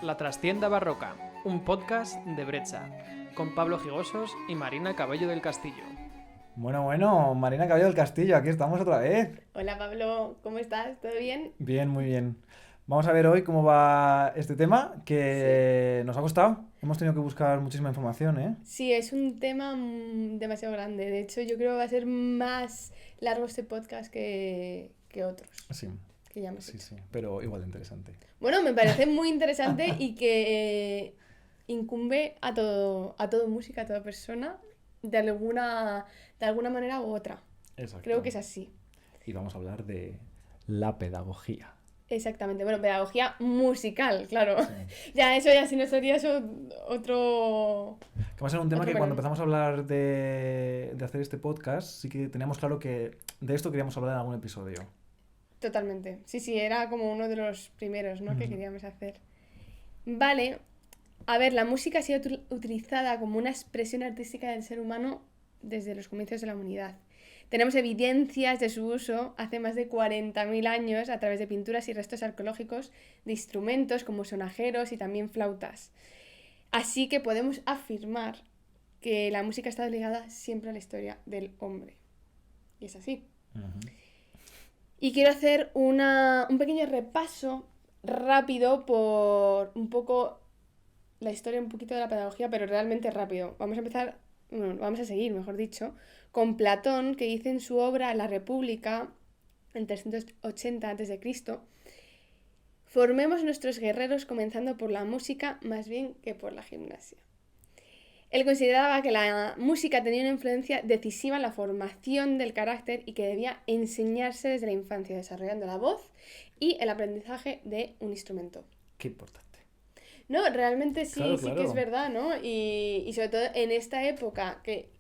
La Trastienda Barroca, un podcast de Bretxa, con Pablo Gigosos y Marina Cabello del Castillo. Bueno, Marina Cabello del Castillo, aquí estamos otra vez. Hola Pablo, ¿cómo estás? ¿Todo bien? Bien, muy bien. Vamos a ver hoy cómo va este tema, que nos ha costado. Hemos tenido que buscar muchísima información, ¿eh? Sí, es un tema demasiado grande. De hecho, yo creo que va a ser más largo este podcast que otros Sí, que ya hemos sí, hecho. sí, pero igual de interesante. Bueno, me parece muy interesante y que incumbe a todo música, a toda persona, de alguna manera u otra. Exacto. Creo que es así. Y vamos a hablar de la pedagogía. Exactamente. Bueno, pedagogía musical, claro. Sí. Ya, eso ya si no sería eso otro... Que va a ser un tema Otro que cuando melón. empezamos a hablar de hacer este podcast, sí que teníamos claro que de esto queríamos hablar en algún episodio. Totalmente. Sí, era como uno de los primeros, ¿no? que Ujú. queríamos hacer. Vale. A ver, la música ha sido utilizada como una expresión artística del ser humano desde los comienzos de la humanidad. Tenemos evidencias de su uso hace más de 40.000 años a través de pinturas y restos arqueológicos de instrumentos como sonajeros y también flautas. Así que podemos afirmar que la música ha estado ligada siempre a la historia del hombre. Y es así. Ujú. Y quiero hacer un pequeño repaso rápido por un poco la historia, un poquito de la pedagogía, pero realmente rápido. Vamos a seguir, mejor dicho, con Platón, que dice en su obra La República, en 380 a.C., formemos nuestros guerreros comenzando por la música más bien que por la gimnasia. Él consideraba que la música tenía una influencia decisiva en la formación del carácter y que debía enseñarse desde la infancia, desarrollando la voz y el aprendizaje de un instrumento. Qué importante. No, realmente sí, Claro, sí que claro. es verdad, ¿no? Y sobre todo en esta época que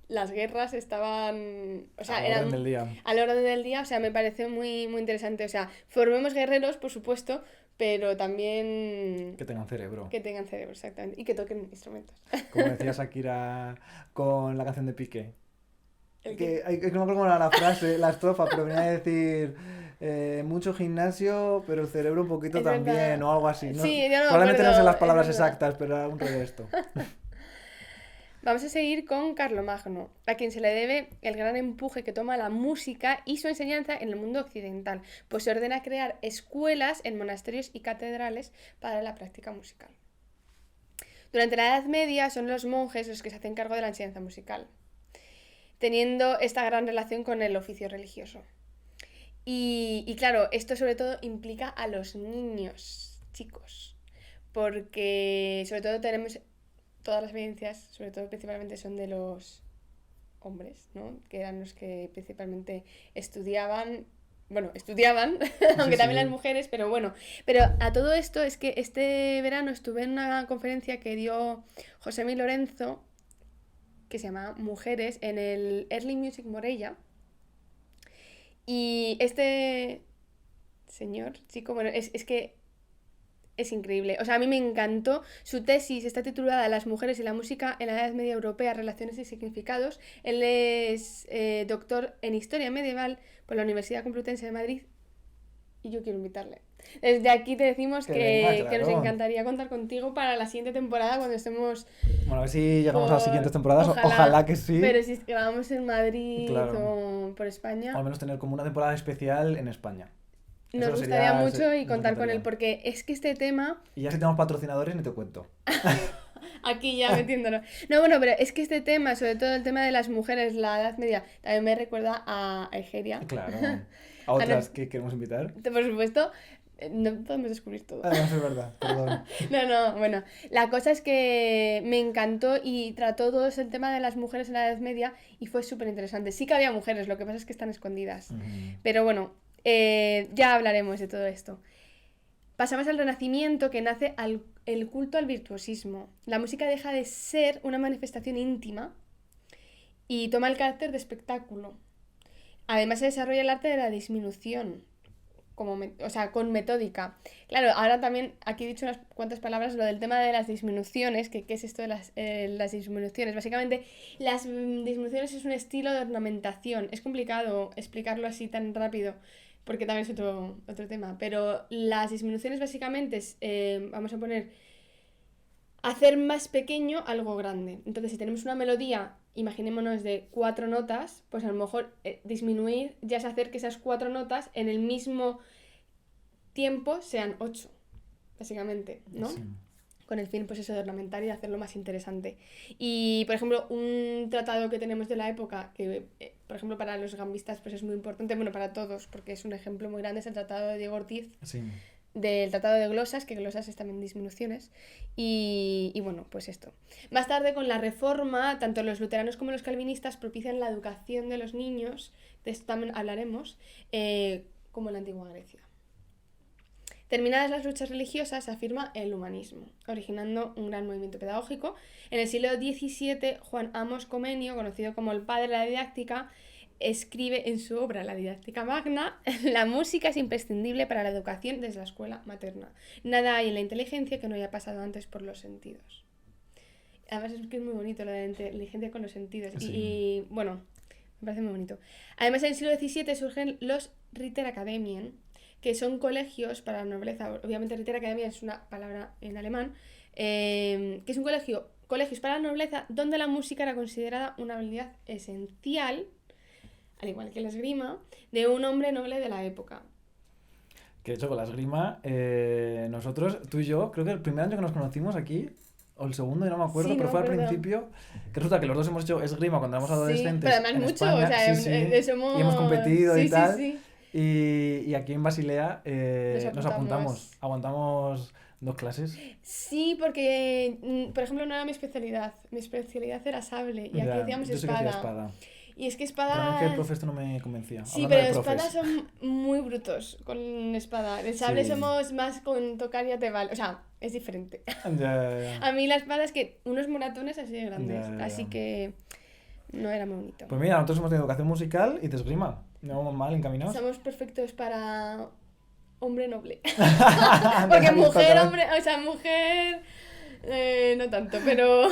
las guerras estaban, o sea, A la orden del día. a la orden del día, o sea, me parece muy, muy interesante. O sea, formemos guerreros, por supuesto, pero también Que tengan cerebro. que tengan cerebro, exactamente, y que toquen instrumentos. Como decía Shakira con la canción de Piqué. El Que no me acuerdo cómo era la frase, la estrofa, pero venía a decir mucho gimnasio, pero el cerebro un poquito Es también, verdad. o algo así. No, Sí, yo no me probablemente no sé acuerdo, las es palabras verdad. exactas, pero era un rollo de esto. Vamos a seguir con Carlomagno, a quien se le debe el gran empuje que toma la música y su enseñanza en el mundo occidental, pues se ordena crear escuelas en monasterios y catedrales para la práctica musical. Durante la Edad Media son los monjes los que se hacen cargo de la enseñanza musical, teniendo esta gran relación con el oficio religioso. Y claro, esto sobre todo implica a los niños, chicos, porque sobre todo tenemos todas las evidencias, sobre todo principalmente son de los hombres, ¿no? Que eran los que principalmente estudiaban, aunque Sí, también las sí. mujeres, pero bueno. Pero a todo esto es que este verano estuve en una conferencia que dio José Mi Lorenzo, que se llama Mujeres, en el Early Music Morella. Y este chico, bueno, es que es increíble. O sea, a mí me encantó. Su tesis está titulada Las mujeres y la música en la Edad Media Europea, relaciones y significados. Él es doctor en Historia Medieval por la Universidad Complutense de Madrid y yo quiero invitarle. Desde aquí te decimos Que venga, que nos claro. encantaría contar contigo para la siguiente temporada cuando estemos Bueno, a ver si llegamos a las siguientes temporadas. Ojalá que sí. Pero si grabamos en Madrid Claro. o por O España, al menos tener como una temporada especial en España. nos Eso gustaría mucho y nos contar con encantaría. él, porque es que este tema... Y ya si tenemos patrocinadores, ni te cuento. Aquí ya metiéndolo. No, bueno, pero es que este tema, sobre todo el tema de las mujeres, la Edad Media, también me recuerda a Egeria. Claro. A otras que queremos invitar. Por supuesto, no podemos descubrir todo. Además es verdad, perdón. No, bueno. La cosa es que me encantó y trató todo el tema de las mujeres en la Edad Media y fue súper interesante. Sí que había mujeres, lo que pasa es que están escondidas. Pero bueno, ya hablaremos de todo esto. Pasamos al Renacimiento, que nace el culto al virtuosismo. La música deja de ser una manifestación íntima y toma el carácter de espectáculo. Además se desarrolla el arte de la disminución, con metódica. Claro, ahora también aquí he dicho unas cuantas palabras, lo del tema de las disminuciones, ¿qué es esto de las disminuciones? Básicamente, las disminuciones es un estilo de ornamentación. Es complicado explicarlo así tan rápido, porque también es otro tema. Pero las disminuciones básicamente es, vamos a poner, hacer más pequeño algo grande. Entonces, si tenemos una melodía, imaginémonos de 4 notas, pues a lo mejor disminuir ya es hacer que esas 4 notas en el mismo tiempo sean 8, básicamente, ¿no? Sí. Con el fin, pues eso, de ornamentar y de hacerlo más interesante. Y, por ejemplo, un tratado que tenemos de la época, que, por ejemplo, para los gambistas pues es muy importante, bueno, para todos, porque es un ejemplo muy grande, es el tratado de Diego Ortiz, Sí. del tratado de glosas, que glosas es también disminuciones, y bueno, pues esto. Más tarde, con la Reforma, tanto los luteranos como los calvinistas propician la educación de los niños, de esto también hablaremos, como en la antigua Grecia. Terminadas las luchas religiosas, se afirma el humanismo, originando un gran movimiento pedagógico. En el siglo XVII, Juan Amos Comenio, conocido como el padre de la didáctica, escribe en su obra La Didáctica Magna: la música es imprescindible para la educación desde la escuela materna. Nada hay en la inteligencia que no haya pasado antes por los sentidos. Además es que es muy bonito lo de la inteligencia con los sentidos. Sí. Y bueno, me parece muy bonito. Además, en el siglo XVII surgen los Ritteracademien, que son colegios para la nobleza. Obviamente Ritteracademia es una palabra en alemán, que es un colegios para la nobleza, donde la música era considerada una habilidad esencial, al igual que la esgrima, de un hombre noble de la época. Que de hecho con la esgrima, nosotros, tú y yo, creo que el primer año que nos conocimos aquí, o el segundo, yo no me acuerdo, Sí, pero no fue me al acuerdo. principio, que resulta que los dos hemos hecho esgrima cuando éramos adolescentes. pero además en mucho, España. o sea, Sí, sí. somos... Y hemos competido sí, y tal. Sí. Y aquí en Basilea nos Nos apuntamos, aguantamos 2 clases. Sí, porque, por ejemplo, no era mi especialidad. Mi especialidad era sable y aquí Ya, hacíamos yo sí que espada. hacía espada. Y es que Pero a mí espada... que el profe esto no me convencía. Sí, Hablando pero de profes. espadas son muy brutos con espada. El sable Sí. somos más con tocar ya te vale. O sea, es diferente. Ya. A mí la espada es que unos moratones así de grandes. Ya. Así que no era muy bonito. Pues mira, nosotros hemos tenido educación musical y de esgrima. No vamos mal encaminados. Somos perfectos para hombre noble. Porque Porque mujer, hombre, o sea, mujer... no tanto, pero...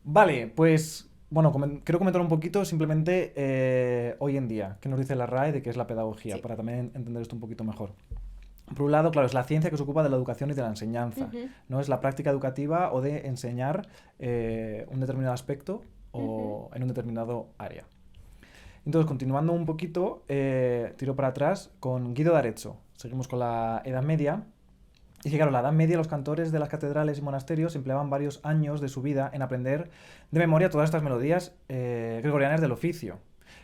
Vale, pues bueno, quiero comentar un poquito simplemente hoy en día, qué nos dice la RAE de qué es la pedagogía, Sí. para también entender esto un poquito mejor. Por un lado, claro, es la ciencia que se ocupa de la educación y de la enseñanza, Ujú. ¿no? Es la práctica educativa o de enseñar un determinado aspecto o en un determinado área. Entonces, continuando un poquito, tiro para atrás con Guido d'Arezzo. Seguimos con la Edad Media. Y que, claro, la Edad Media, los cantores de las catedrales y monasterios empleaban varios años de su vida en aprender de memoria todas estas melodías gregorianas del oficio.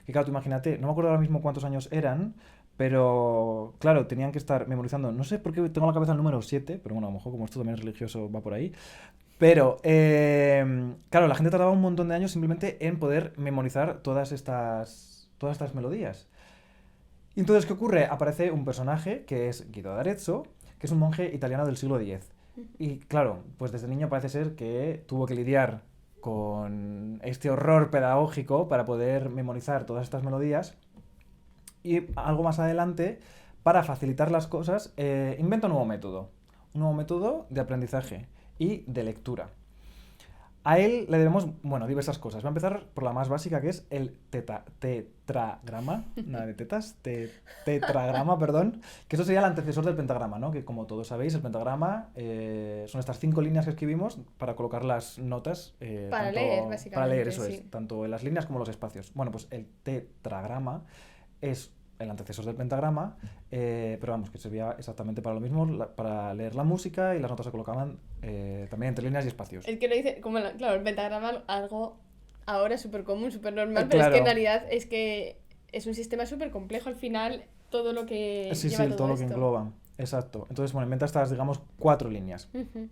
Que, claro, tú imagínate, no me acuerdo ahora mismo cuántos años eran, pero, claro, tenían que estar memorizando, no sé por qué tengo en la cabeza el número 7, pero bueno, a lo mejor como esto también es religioso va por ahí. Pero, claro, la gente tardaba un montón de años simplemente en poder memorizar todas estas melodías. Y entonces, ¿qué ocurre? Aparece un personaje que es Guido d'Arezzo, que es un monje italiano del siglo X. Y claro, pues desde niño parece ser que tuvo que lidiar con este horror pedagógico para poder memorizar todas estas melodías. Y algo más adelante, para facilitar las cosas, inventa un nuevo método de aprendizaje y de lectura. A él le debemos, bueno, diversas cosas. Va a empezar por la más básica, que es el tetragrama, nada de tetas, tetragrama, perdón, que eso sería el antecesor del pentagrama, ¿no? Que como todos sabéis, el pentagrama son estas 5 líneas que escribimos para colocar las notas. Para leer, básicamente, Para leer, eso sí. es, tanto en las líneas como en los espacios. Bueno, pues el tetragrama es el antecesor del pentagrama, pero vamos, que servía exactamente para lo mismo, para leer la música, y las notas se colocaban también entre líneas y espacios. El que lo dice, como claro, el pentagrama, algo ahora súper común, súper normal, pero es que Claro. en realidad es que es un sistema súper complejo al final, todo lo que Sí, lleva sí, todo todo lo que esto. engloba. Exacto. Entonces, bueno, inventa estas, digamos, 4 líneas. Ujú.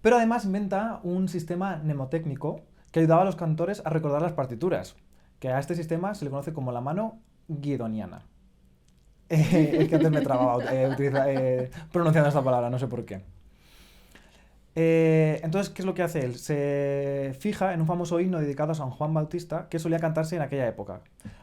Pero además inventa un sistema mnemotécnico que ayudaba a los cantores a recordar las partituras, que a este sistema se le conoce como la mano guidoniana. Es que antes me trababa pronunciando esta palabra, no sé por qué. Entonces, ¿qué es lo que hace él? Se fija en un famoso himno dedicado a San Juan Bautista que solía cantarse en aquella época,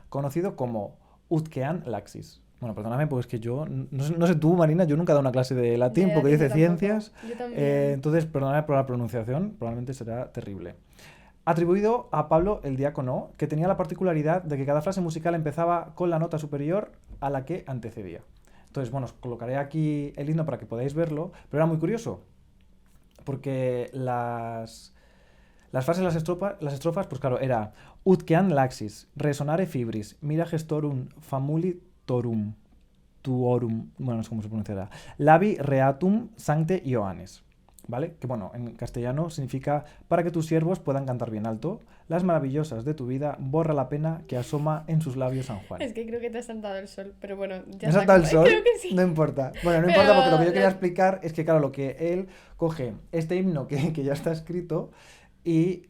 conocido como Utquean Laxis. Bueno, perdóname, porque es que yo, no sé tú, Marina, yo nunca he dado una clase de latín De porque latín dice yo tampoco. ciencias. Yo también. Entonces, perdóname por la pronunciación, probablemente será terrible. atribuido a Pablo el Diácono, que tenía la particularidad de que cada frase musical empezaba con la nota superior a la que antecedía. Entonces, bueno, os colocaré aquí el himno para que podáis verlo, pero era muy curioso, porque las frases, las estrofas, pues claro, era ut quean laxis, resonare fibris, mira gestorum famuli torum, tuorum, bueno, no sé cómo se pronunciará, labi reatum sancte Ioannes, ¿vale? Que bueno, en castellano significa para que tus siervos puedan cantar bien alto, las maravillosas de tu vida, borra la pena que asoma en sus labios San Juan. Es que creo que te has saltado el sol, pero bueno, ya ¿Me ha saltado el sol? Creo que sí. No importa. Bueno, no Pero importa porque lo que yo quería explicar es que, claro, lo que él coge este himno que ya está escrito y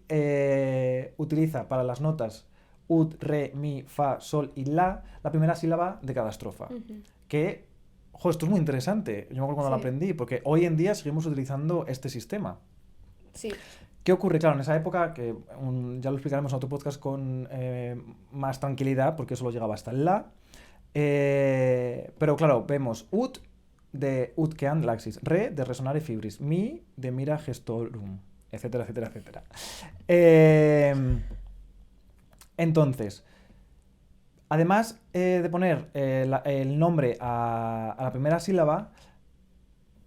utiliza para las notas ut, re, mi, fa, sol y la primera sílaba de cada estrofa. Ujú. Que, ojo, esto es muy interesante. Yo me acuerdo cuando lo Sí. aprendí, porque hoy en día seguimos utilizando este sistema. Sí, ¿Qué ocurre? Claro, en esa época, que ya lo explicaremos en otro podcast con más tranquilidad, porque solo llegaba hasta el la. Pero claro, vemos ut de ut queant laxis, re de resonare fibris, mi de mira gestorum, etcétera, etcétera, etcétera. Entonces, además de poner el nombre a la primera sílaba,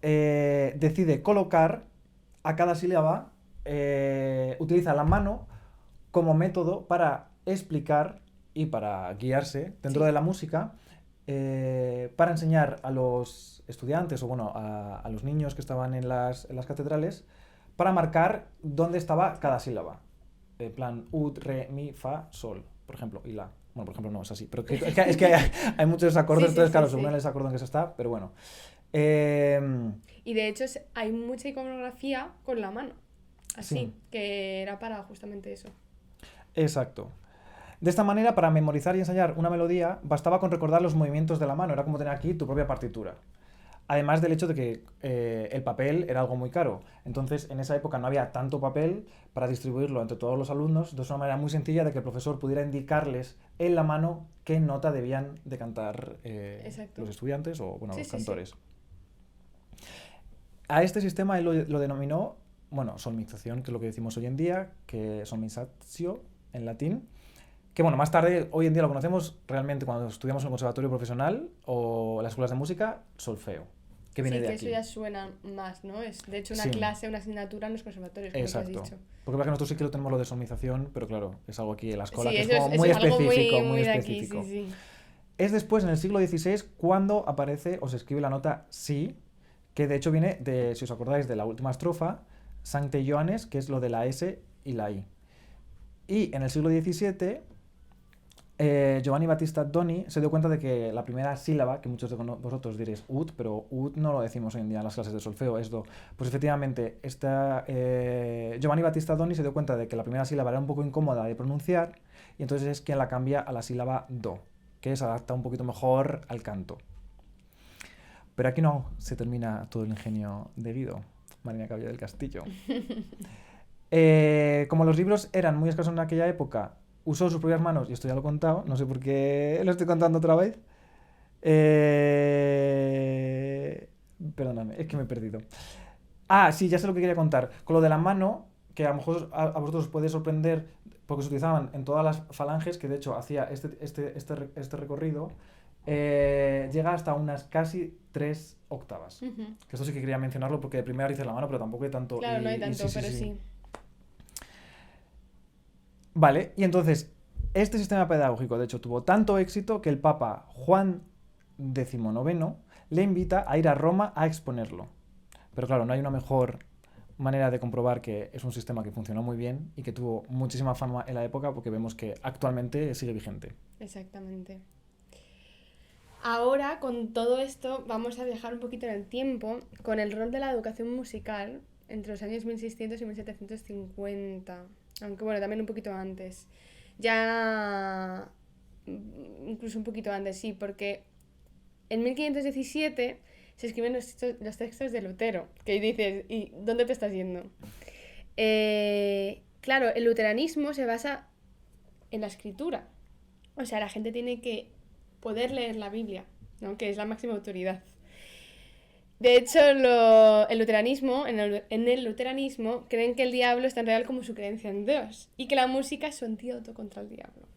decide colocar a cada sílaba, utiliza la mano como método para explicar y para guiarse dentro Sí. de la música, para enseñar a los estudiantes o bueno, a los niños que estaban en las catedrales, para marcar dónde estaba cada sílaba. En plan, ut, re, mi, fa, sol, por ejemplo, y la. Bueno, por ejemplo, no es así, pero es que hay muchos acordes, Sí, sí, entonces, claro, sí, según sí. el acorde en que se está, pero bueno. Y de hecho hay mucha iconografía con la mano, así, Sí. que era para justamente eso. Exacto. De esta manera, para memorizar y ensayar una melodía, bastaba con recordar los movimientos de la mano, era como tener aquí tu propia partitura. Además del hecho de que el papel era algo muy caro. Entonces, en esa época no había tanto papel para distribuirlo entre todos los alumnos, de una manera muy sencilla de que el profesor pudiera indicarles en la mano qué nota debían de cantar Exacto. los estudiantes o bueno, Sí, los sí, sí. cantores. A este sistema él lo denominó, bueno, solmización, que es lo que decimos hoy en día, que solmizatio en latín, que bueno, más tarde, hoy en día lo conocemos realmente cuando estudiamos en el conservatorio profesional o las escuelas de música, solfeo, que viene Sí, de que aquí. eso ya suena más, ¿no? Es de hecho una Sí. clase, una asignatura en los conservatorios, como tú has Exacto. dicho. Porque es que nosotros sí que lo tenemos lo de solmización, pero claro, es algo aquí en la escuela Sí, que es eso como es muy algo específico, muy muy de aquí, específico. sí, sí. Es después, en el siglo XVI, cuando aparece o se escribe la nota si, que de hecho viene de, si os acordáis, de la última estrofa, Sancte Ioannes, que es lo de la S y la I. Y en el siglo XVII, Giovanni Battista Doni se dio cuenta de que la primera sílaba, que muchos de vosotros diréis ut, pero ut no lo decimos hoy en día en las clases de solfeo, es do. Pues efectivamente, Giovanni Battista Doni se dio cuenta de que la primera sílaba era un poco incómoda de pronunciar y entonces es quien la cambia a la sílaba do, que se adapta un poquito mejor al canto. Pero aquí no se termina todo el ingenio de Guido, Marina Cabello del Castillo. Como los libros eran muy escasos en aquella época, usó sus propias manos, y esto ya lo he contado, no sé por qué lo estoy contando otra vez. Perdóname, es que me he perdido. Ah, sí, ya sé lo que quería contar. Con lo de la mano, que a lo mejor a vosotros os puede sorprender, porque se utilizaban en todas las falanges, que de hecho hacía este recorrido, llega hasta unas casi 3 octavas. Ujú. Que esto sí que quería mencionarlo porque de primera dices la mano, pero tampoco hay tanto. Claro, no hay tanto, pero sí. Vale, y entonces, este sistema pedagógico, de hecho, tuvo tanto éxito que el Papa Juan XIX le invita a ir a Roma a exponerlo. Pero claro, no hay una mejor manera de comprobar que es un sistema que funcionó muy bien y que tuvo muchísima fama en la época porque vemos que actualmente sigue vigente. Exactamente. Ahora, con todo esto, vamos a viajar un poquito en el tiempo con el rol de la educación musical entre los años 1600 y 1750. Aunque bueno, también un poquito antes. Ya... incluso un poquito antes, sí, porque en 1517 se escriben los textos de Lutero, que dices, ¿y dónde te estás yendo? Claro, el luteranismo se basa en la escritura. O sea, la gente tiene que poder leer la Biblia, ¿no? Que es la máxima autoridad. De hecho, el luteranismo, en el luteranismo, creen que el diablo es tan real como su creencia en Dios y que la música es su antídoto contra el diablo.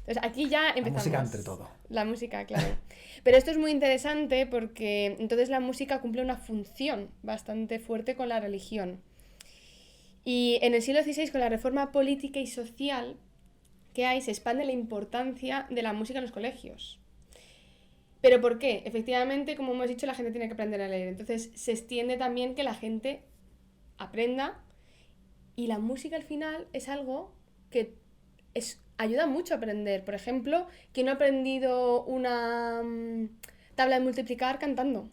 Entonces, aquí ya empezamos. La música entre todo. La música, claro. Pero esto es muy interesante porque entonces la música cumple una función bastante fuerte con la religión. Y en el siglo XVI, con la reforma política y social que hay, se expande la importancia de la música en los colegios. ¿Pero por qué? Efectivamente, como hemos dicho, la gente tiene que aprender a leer. Entonces se extiende también que la gente aprenda y la música al final es algo que ayuda mucho a aprender. Por ejemplo, ¿quién no ha aprendido una tabla de multiplicar cantando?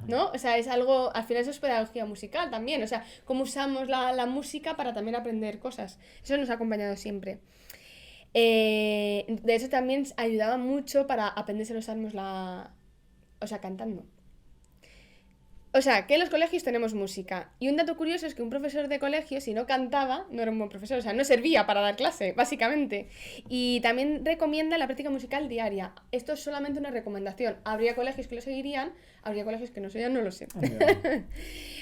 ¿No? O sea, es algo, al final eso es pedagogía musical también. O sea, cómo usamos la música para también aprender cosas. Eso nos ha acompañado siempre. De hecho también ayudaba mucho para aprenderse los salmos cantando. O sea, que en los colegios tenemos música. Y un dato curioso es que un profesor de colegio, si no cantaba, no era un buen profesor. O sea, no servía para dar clase, básicamente. Y también recomienda la práctica musical diaria. Esto es solamente una recomendación. Habría colegios que lo seguirían, habría colegios que no seguirían, no lo sé.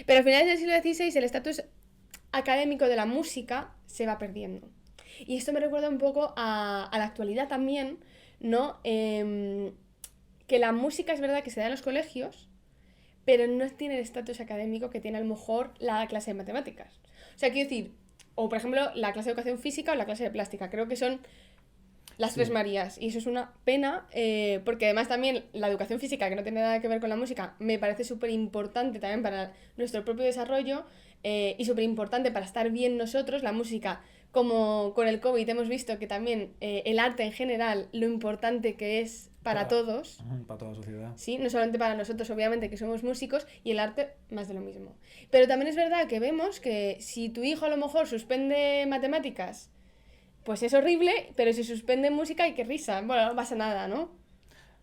Pero a finales del siglo XVI el estatus académico de la música se va perdiendo. Y esto me recuerda un poco a la actualidad también, ¿no? Que la música es verdad que se da en los colegios, pero no tiene el estatus académico que tiene a lo mejor la clase de matemáticas. O sea, quiero decir, o por ejemplo la clase de educación física o la clase de plástica, creo que son las tres Marías, y eso es una pena, porque además también la educación física, que no tiene nada que ver con la música, me parece súper importante también para nuestro propio desarrollo, y súper importante para estar bien nosotros. La música, como con el COVID hemos visto que también el arte en general, lo importante que es para todos. Para toda la sociedad. Sí, no solamente para nosotros, obviamente, que somos músicos, y el arte más de lo mismo. Pero también es verdad que vemos que si tu hijo a lo mejor suspende matemáticas, pues es horrible, pero si suspende música, ¡ay, qué risa! Bueno, no pasa nada, ¿no?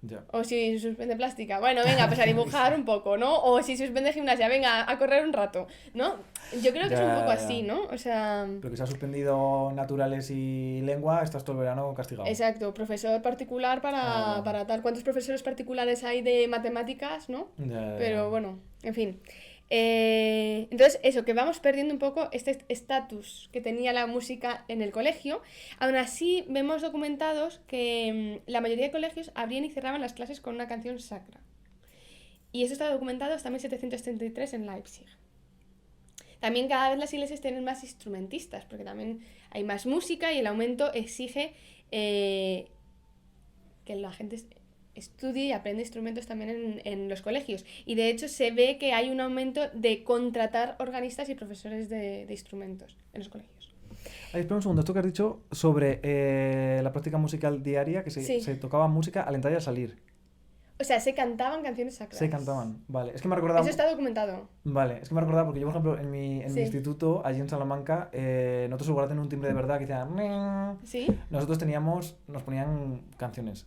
Ya. O si suspende plástica, bueno, venga, pues a dibujar un poco, ¿no? O si suspende gimnasia, venga, a correr un rato, ¿no? Yo creo que es un poco así, ¿no? O sea... Pero que se ha suspendido naturales y lengua, estás todo el verano castigado. Exacto, profesor particular para tal. ¿Cuántos profesores particulares hay de matemáticas, no? Ya. Pero bueno, en fin. Entonces, eso, que vamos perdiendo un poco este estatus que tenía la música en el colegio. Aún así, vemos documentados que la mayoría de colegios abrían y cerraban las clases con una canción sacra. Y eso está documentado hasta 1733 en Leipzig. También cada vez las iglesias tienen más instrumentistas, porque también hay más música y el aumento exige que la gente estudie y aprende instrumentos también en los colegios. Y de hecho se ve que hay un aumento de contratar organistas y profesores de instrumentos en los colegios. Ay, espera un segundo, esto que has dicho sobre la práctica musical diaria, que se tocaba música al entrar y al salir. O sea, se cantaban canciones sacras. Se cantaban, vale. Es que me ha recordado... Eso está documentado. Vale, es que me ha recordado porque yo, por ejemplo, en mi instituto, allí en Salamanca, nosotros en lugar de tener un timbre de verdad que decía... ¿Sí? Nosotros nos ponían canciones.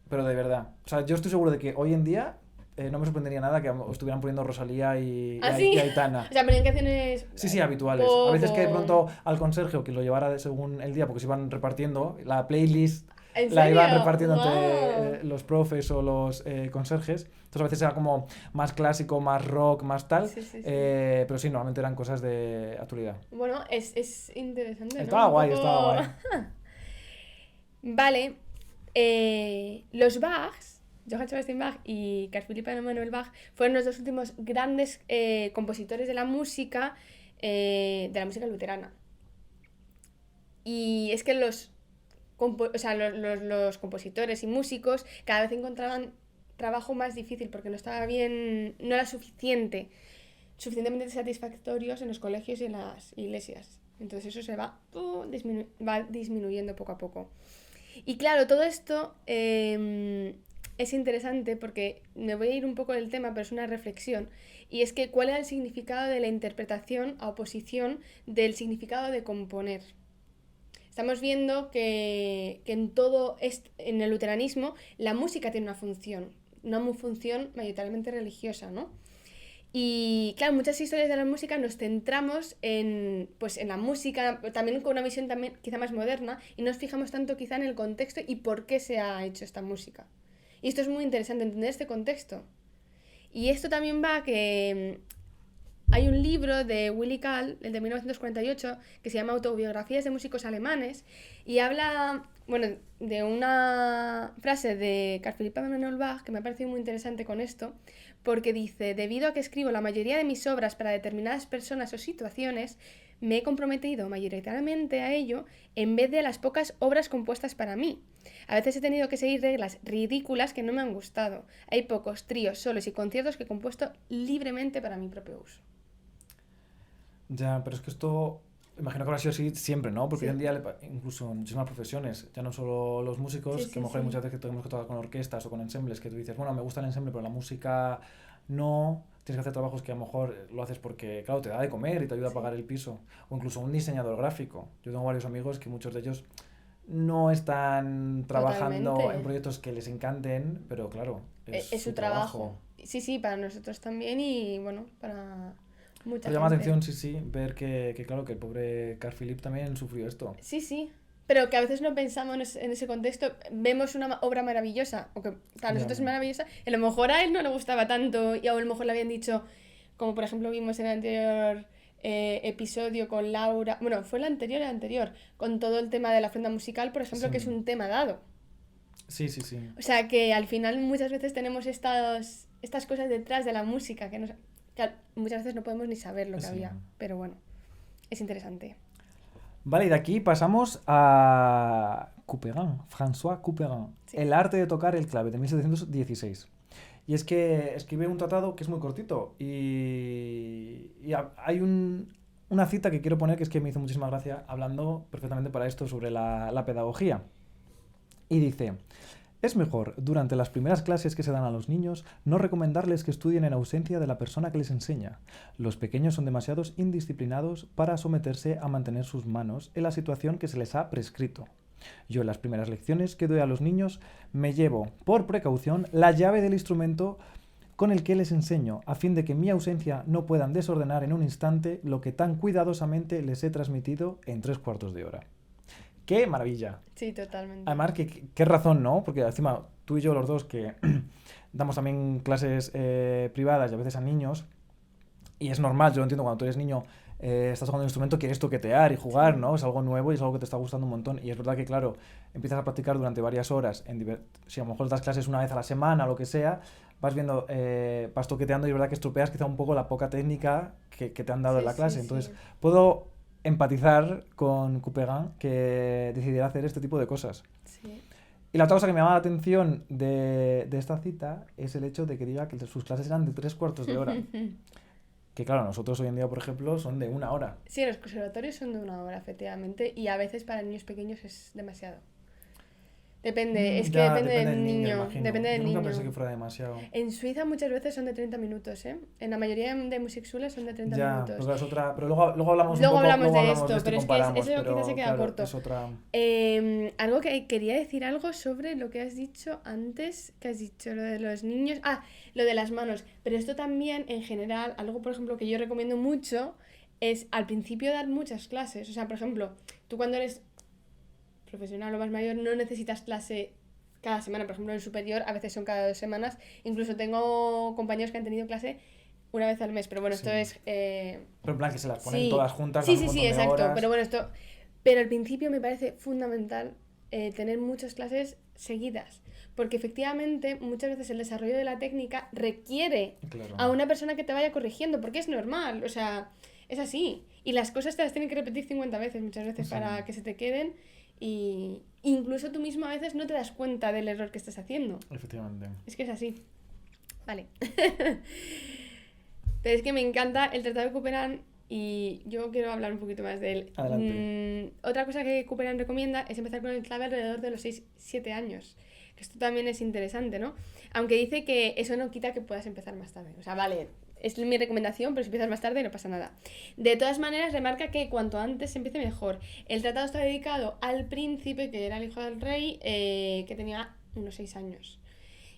Pero de verdad. O sea, yo estoy seguro de que hoy en día no me sorprendería nada que estuvieran poniendo Rosalía y Aitana. O sea, ponían canciones... Sí, habituales. A veces que de pronto al conserje o que lo llevara según el día, porque se iban repartiendo, la playlist la iban repartiendo entre los profes o los conserjes. Entonces a veces era como más clásico, más rock, más tal. Sí. Pero sí, normalmente eran cosas de actualidad. Bueno, es interesante, ¿no? Estaba guay. Vale. Los Bachs, Johann Sebastian Bach y Carl Philipp Emanuel Bach, fueron los dos últimos grandes compositores de la música luterana. Y es que los compositores y músicos cada vez encontraban trabajo más difícil porque no era suficientemente satisfactorios en los colegios y en las iglesias. Entonces eso se va disminuyendo poco a poco. Y claro, todo esto es interesante porque me voy a ir un poco del tema, pero es una reflexión. Y es que ¿cuál era el significado de la interpretación a oposición del significado de componer? Estamos viendo que en el luteranismo la música tiene una función mayoritariamente religiosa, ¿no? Y claro, muchas historias de la música nos centramos en la música, también con una visión también quizá más moderna, y no nos fijamos tanto quizá en el contexto y por qué se ha hecho esta música. Y esto es muy interesante, entender este contexto. Y esto también va a que hay un libro de Willy Kahl, el de 1948, que se llama Autobiografías de músicos alemanes, y habla, bueno, de una frase de Carl Philipp Emanuel Bach que me ha parecido muy interesante con esto, porque dice: debido a que escribo la mayoría de mis obras para determinadas personas o situaciones, me he comprometido mayoritariamente a ello en vez de a las pocas obras compuestas para mí. A veces he tenido que seguir reglas ridículas que no me han gustado. Hay pocos tríos, solos y conciertos que he compuesto libremente para mi propio uso. Ya, pero es que esto, imagino que habrá sido así siempre, ¿no? Porque Sí. hoy en día, incluso en muchísimas profesiones, ya no solo los músicos, Sí, que a lo mejor hay sí. muchas veces que tenemos que tocar con orquestas o con ensembles, que tú dices, bueno, me gusta el ensemble, pero la música no. Tienes que hacer trabajos que a lo mejor lo haces porque, claro, te da de comer y te ayuda a Sí. pagar el piso. O incluso un diseñador gráfico. Yo tengo varios amigos que muchos de ellos no están trabajando Totalmente. en proyectos que les encanten, pero claro, es Es su su trabajo. Sí, sí, para nosotros también y bueno, para mucha Pero llama la gente. atención, sí, sí, ver que claro, que el pobre Carl Philipp también sufrió esto. Sí, sí. Pero que a veces no pensamos en ese contexto, vemos una obra maravillosa, o que para Ya, nosotros es maravillosa, y a lo mejor a él no le gustaba tanto, y a lo mejor le habían dicho, como por ejemplo vimos en el anterior episodio con Laura, bueno, fue el anterior, con todo el tema de la ofrenda musical, por ejemplo, sí, que es un tema dado. sí, sí, sí. O sea que al final muchas veces tenemos estas cosas detrás de la música, que muchas veces no podemos ni saber lo que Sí. había, pero bueno, es interesante. Vale, y de aquí pasamos a Couperin, François Couperin, Sí. El arte de tocar el clave, de 1716. Y es que escribe un tratado que es muy cortito y hay una cita que quiero poner que es que me hizo muchísima gracia hablando perfectamente para esto sobre la pedagogía. Y dice: es mejor, durante las primeras clases que se dan a los niños, no recomendarles que estudien en ausencia de la persona que les enseña. Los pequeños son demasiados indisciplinados para someterse a mantener sus manos en la situación que se les ha prescrito. Yo en las primeras lecciones que doy a los niños me llevo, por precaución, la llave del instrumento con el que les enseño, a fin de que en mi ausencia no puedan desordenar en un instante lo que tan cuidadosamente les he transmitido en 3/4 de hora. ¡Qué maravilla! Sí, totalmente. Además, qué razón, ¿no? Porque encima tú y yo los dos que damos también clases privadas y a veces a niños, y es normal, yo lo entiendo, cuando tú eres niño estás tocando un instrumento, quieres toquetear y jugar, Sí. ¿no? Es algo nuevo y es algo que te está gustando un montón. Y es verdad que, claro, empiezas a practicar durante varias horas, si a lo mejor das clases una vez a la semana o lo que sea, vas viendo, vas toqueteando y es verdad que estropeas quizá un poco la poca técnica que te han dado Sí, en la sí, clase. sí. Entonces, puedo empatizar con Couperin que decidiera hacer este tipo de cosas. Sí. Y la otra cosa que me llama la atención de esta cita es el hecho de que diga que sus clases eran de 3/4 de hora. Que claro, nosotros hoy en día, por ejemplo, son de 1 hora. Sí, los conservatorios son de 1 hora, efectivamente, y a veces para niños pequeños es demasiado. Depende, es que Ya, depende del niño, imagino. depende Yo del nunca niño. pensé que fuera demasiado. En Suiza muchas veces son de 30 minutos, ¿eh? En la mayoría de Musikschule son de 30 Ya, minutos. pues es otra. Pero luego hablamos Luego un poco, hablamos de hablamos esto, de esto y pero es que comparamos. eso Pero quizás se queda claro, corto. es otra. Algo que quería decir algo sobre lo que has dicho antes, que has dicho lo de los niños. Ah, lo de las manos. Pero esto también, en general, algo por ejemplo que yo recomiendo mucho es al principio dar muchas clases. O sea, por ejemplo, tú cuando eres profesional o más mayor no necesitas clase cada semana. Por ejemplo, en superior a veces son cada 2 semanas. Incluso tengo compañeros que han tenido clase una vez al mes. Pero bueno, Sí. esto es... Pero en plan que se las ponen sí. todas juntas, Sí, dan un sí, montón sí, de exacto. horas. Pero bueno, esto... Pero al principio me parece fundamental tener muchas clases seguidas. Porque efectivamente muchas veces el desarrollo de la técnica requiere Claro. a una persona que te vaya corrigiendo. Porque es normal, o sea, es así. Y las cosas te las tienen que repetir 50 veces muchas veces Sí. para que se te queden. Y incluso tú mismo a veces no te das cuenta del error que estás haciendo. Efectivamente. Es que es así. Vale. Pero es que me encanta el Tratado de Couperin y yo quiero hablar un poquito más de él. Adelante. Otra cosa que Couperin recomienda es empezar con el clave alrededor de los 6-7 años. Que esto también es interesante, ¿no? Aunque dice que eso no quita que puedas empezar más tarde. O sea, vale, es mi recomendación, pero si empiezas más tarde no pasa nada. De todas maneras, remarca que cuanto antes se empiece mejor. El tratado está dedicado al príncipe, que era el hijo del rey, que tenía unos 6 años.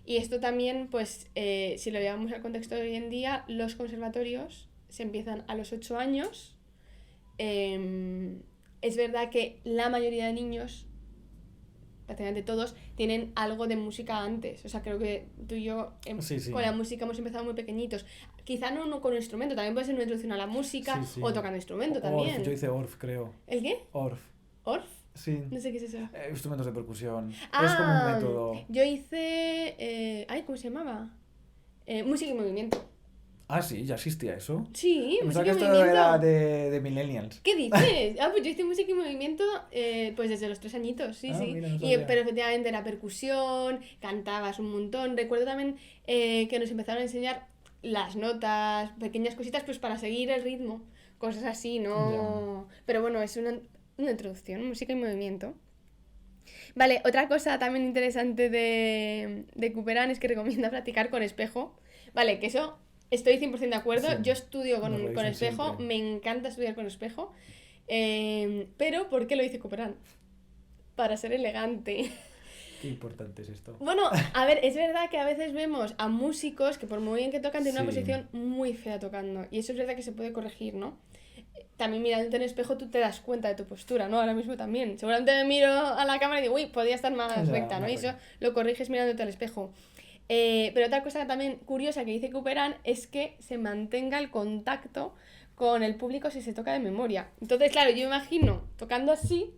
Y esto también, pues, si lo llevamos al contexto de hoy en día, los conservatorios se empiezan a los 8 años. Es verdad que la mayoría de niños prácticamente todos, tienen algo de música antes. O sea, creo que tú y yo Sí. con la música hemos empezado muy pequeñitos. Quizá no con un instrumento, también puede ser una introducción a la música Sí. o tocando instrumento también. Orff, yo hice Orff, creo. ¿El qué? Orff. ¿Orff? Sí. No sé qué es eso. Instrumentos de percusión. Es como un método. Yo hice... ¿cómo se llamaba? Música y movimiento. Ah, sí, ya existía eso. Sí, Pensaba música que y esto movimiento. era de millennials. ¿Qué dices? Pues yo hice música y movimiento pues desde los 3 añitos, sí. Mira, no Y, sabía. pero efectivamente era percusión, cantabas un montón. Recuerdo también que nos empezaron a enseñar las notas, pequeñas cositas pues para seguir el ritmo, cosas así, ¿no? Pero bueno, es una introducción, música y movimiento. Vale, otra cosa también interesante de Cooperán es que recomienda practicar con espejo. Vale, que eso estoy 100% de acuerdo. Sí, yo estudio nos lo con dicen espejo, siempre. me encanta estudiar con espejo. Pero ¿por qué lo dice Cooperán? Para ser elegante. Qué importante es esto. Bueno, a ver, es verdad que a veces vemos a músicos que por muy bien que tocan tienen una Sí. posición muy fea tocando. Y eso es verdad que se puede corregir, ¿no? También mirándote en el espejo tú te das cuenta de tu postura, ¿no? Ahora mismo también. Seguramente me miro a la cámara y digo, uy, podría estar más Ya, recta, ¿no? más Y eso recta. lo corriges mirándote al espejo. Pero otra cosa también curiosa que dice Cooperán es que se mantenga el contacto con el público si se toca de memoria. Entonces, claro, yo me imagino tocando así,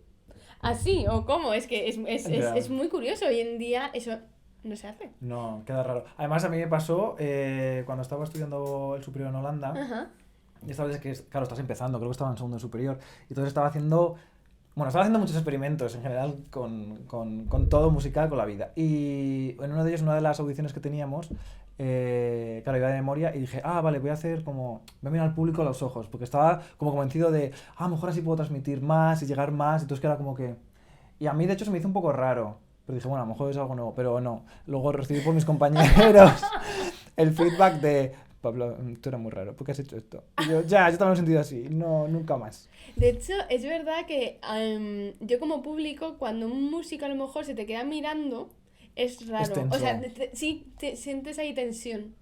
o cómo, es que Ya. es muy curioso. Hoy en día eso no se hace. No, queda raro. Además, a mí me pasó cuando estaba estudiando el superior en Holanda. Ajá. Y esta vez es que, claro, estás empezando, creo que estaba en segundo de superior. Y entonces estaba haciendo muchos experimentos en general con todo musical, con la vida. Y en uno de ellos, una de las audiciones que teníamos, claro, iba de memoria y dije, vale, voy a mirar al público a los ojos, porque estaba como convencido de, a lo mejor así puedo transmitir más y llegar más. Entonces que era como que... Y a mí, de hecho, se me hizo un poco raro. Pero dije, bueno, a lo mejor es algo nuevo, pero no. Luego recibí por mis compañeros el feedback de... Pablo, tú eres muy raro, ¿por qué has hecho esto? Y yo también lo he sentido así, no, nunca más. De hecho, es verdad que yo como público, cuando un músico a lo mejor se te queda mirando, es raro. tenso. O sea, sí, te sientes ahí tensión.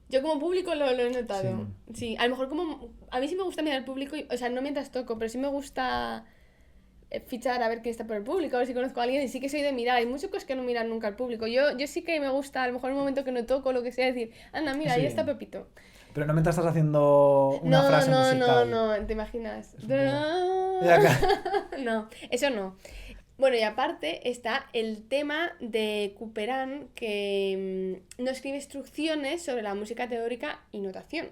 Yo como público lo he notado. Sí, a lo mejor a mí sí me gusta mirar al público, o sea, no mientras toco, pero sí me gusta fichar a ver quién está por el público, a ver si conozco a alguien, y sí que soy de mirar. Hay músicos que no miran nunca al público. Yo sí que me gusta, a lo mejor en un momento que no toco, lo que sea, decir, anda, mira, ahí Sí. está Pepito. Pero no mientras estás haciendo una frase musical. No, ¿te imaginas? Es un poco- Ya, claro. No, eso no. Bueno, y aparte está el tema de Cooperán, que no escribe instrucciones sobre la música teórica y notación.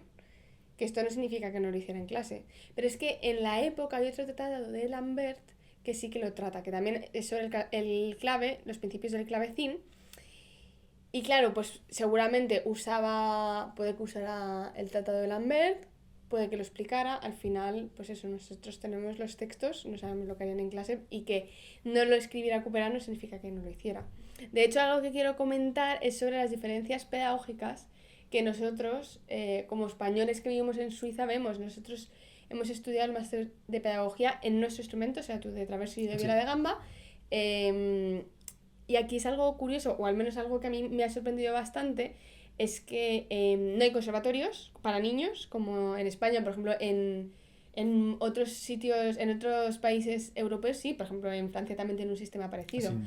Que esto no significa que no lo hiciera en clase. Pero es que en la época hay otro tratado de Lambert que sí que lo trata, que también es sobre el clave, los principios del clavecín. Y claro, pues seguramente puede que usara el tratado de Lambert, puede que lo explicara. Al final, pues eso, nosotros tenemos los textos, no sabemos lo que harían en clase, y que no lo escribiera Cooperán no significa que no lo hiciera. De hecho, algo que quiero comentar es sobre las diferencias pedagógicas que nosotros, como españoles que vivimos en Suiza, vemos. Nosotros hemos estudiado el máster de pedagogía en nuestro instrumento, o sea, tú de traverso y de viola de gamba. Y aquí es algo curioso, o al menos algo que a mí me ha sorprendido bastante, es que no hay conservatorios para niños, como en España, por ejemplo, en otros sitios, en otros países europeos sí, por ejemplo en Francia también tiene un sistema parecido. Sí.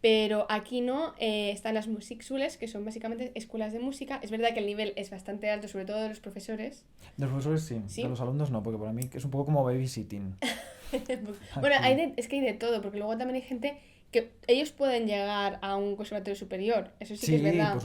Pero aquí no, están las Musikschulen, que son básicamente escuelas de música. Es verdad que el nivel es bastante alto, sobre todo de los profesores. De los profesores sí, ¿Sí? de los alumnos no, porque para mí es un poco como babysitting. Bueno, es que hay de todo, porque luego también hay gente que ellos pueden llegar a un conservatorio superior, eso sí que es verdad. por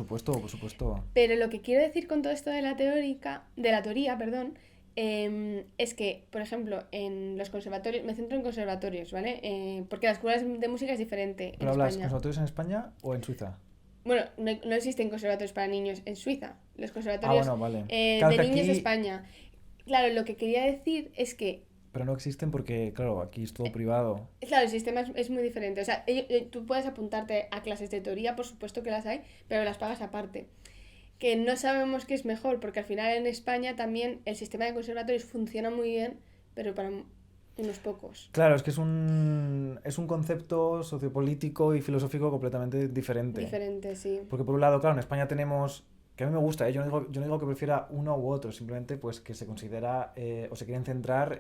supuesto. Pero lo que quiero decir con todo esto de la teoría, perdón, es que, por ejemplo, en los conservatorios, me centro en conservatorios, ¿vale? Porque las escuelas de música es diferente ¿Pero en hablas España. conservatorios en España o en Suiza? Bueno, no existen conservatorios para niños en Suiza. Los conservatorios Bueno, vale. de Claro que niños de aquí- España. Claro, lo que quería decir es que, Pero no existen porque, claro, aquí es todo privado. claro, el sistema es muy diferente. O sea, tú puedes apuntarte a clases de teoría, por supuesto que las hay, pero las pagas aparte. Que no sabemos qué es mejor, porque al final en España también el sistema de conservatorios funciona muy bien, pero para unos pocos. Claro, es que es un concepto sociopolítico y filosófico completamente diferente. Diferente, sí. Porque por un lado, claro, en España tenemos, que a mí me gusta, yo no digo que prefiera uno u otro, simplemente pues que se considera o se quieren centrar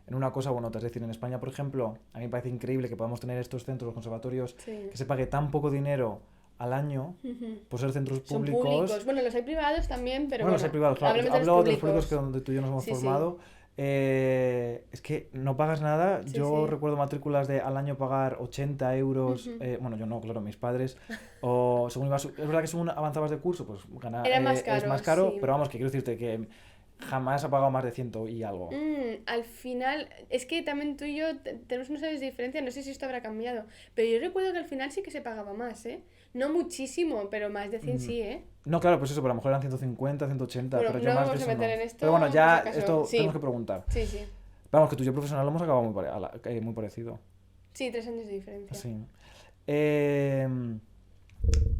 en una cosa o en otra. Es decir, en España, por ejemplo, a mí me parece increíble que podamos tener estos centros, los conservatorios, Sí. que se pague tan poco dinero al año Ujú. por ser centros Son públicos. públicos. Bueno, los hay privados también, pero Bueno, los hay privados, claro. hablemos de Hablo de los públicos. públicos que donde tú y yo nos hemos Sí, sí. formado. Es que no pagas nada. Sí, Yo sí. recuerdo matrículas de al año pagar 80 euros. Ujú. Bueno, yo no, claro, mis padres. O según ibas, es verdad que según avanzabas de curso, pues Era más es caro, más caro. sí. Pero vamos, que quiero decirte que jamás ha pagado más de 100 y algo. Al final, es que también tú y yo tenemos unos años de diferencia, no sé si esto habrá cambiado, pero yo recuerdo que al final sí que se pagaba más, ¿eh? No muchísimo, pero más de 100 sí, ¿eh? No, claro, pues eso, pero a lo mejor eran 150, 180, Bueno, pero yo no más vamos de a eso meter no. en esto, Pero bueno, por ya si acaso. esto Sí. tenemos que preguntar. Sí, sí. Vamos, que tú y yo profesional lo hemos acabado muy parecido. Sí, 3 años de diferencia. Sí.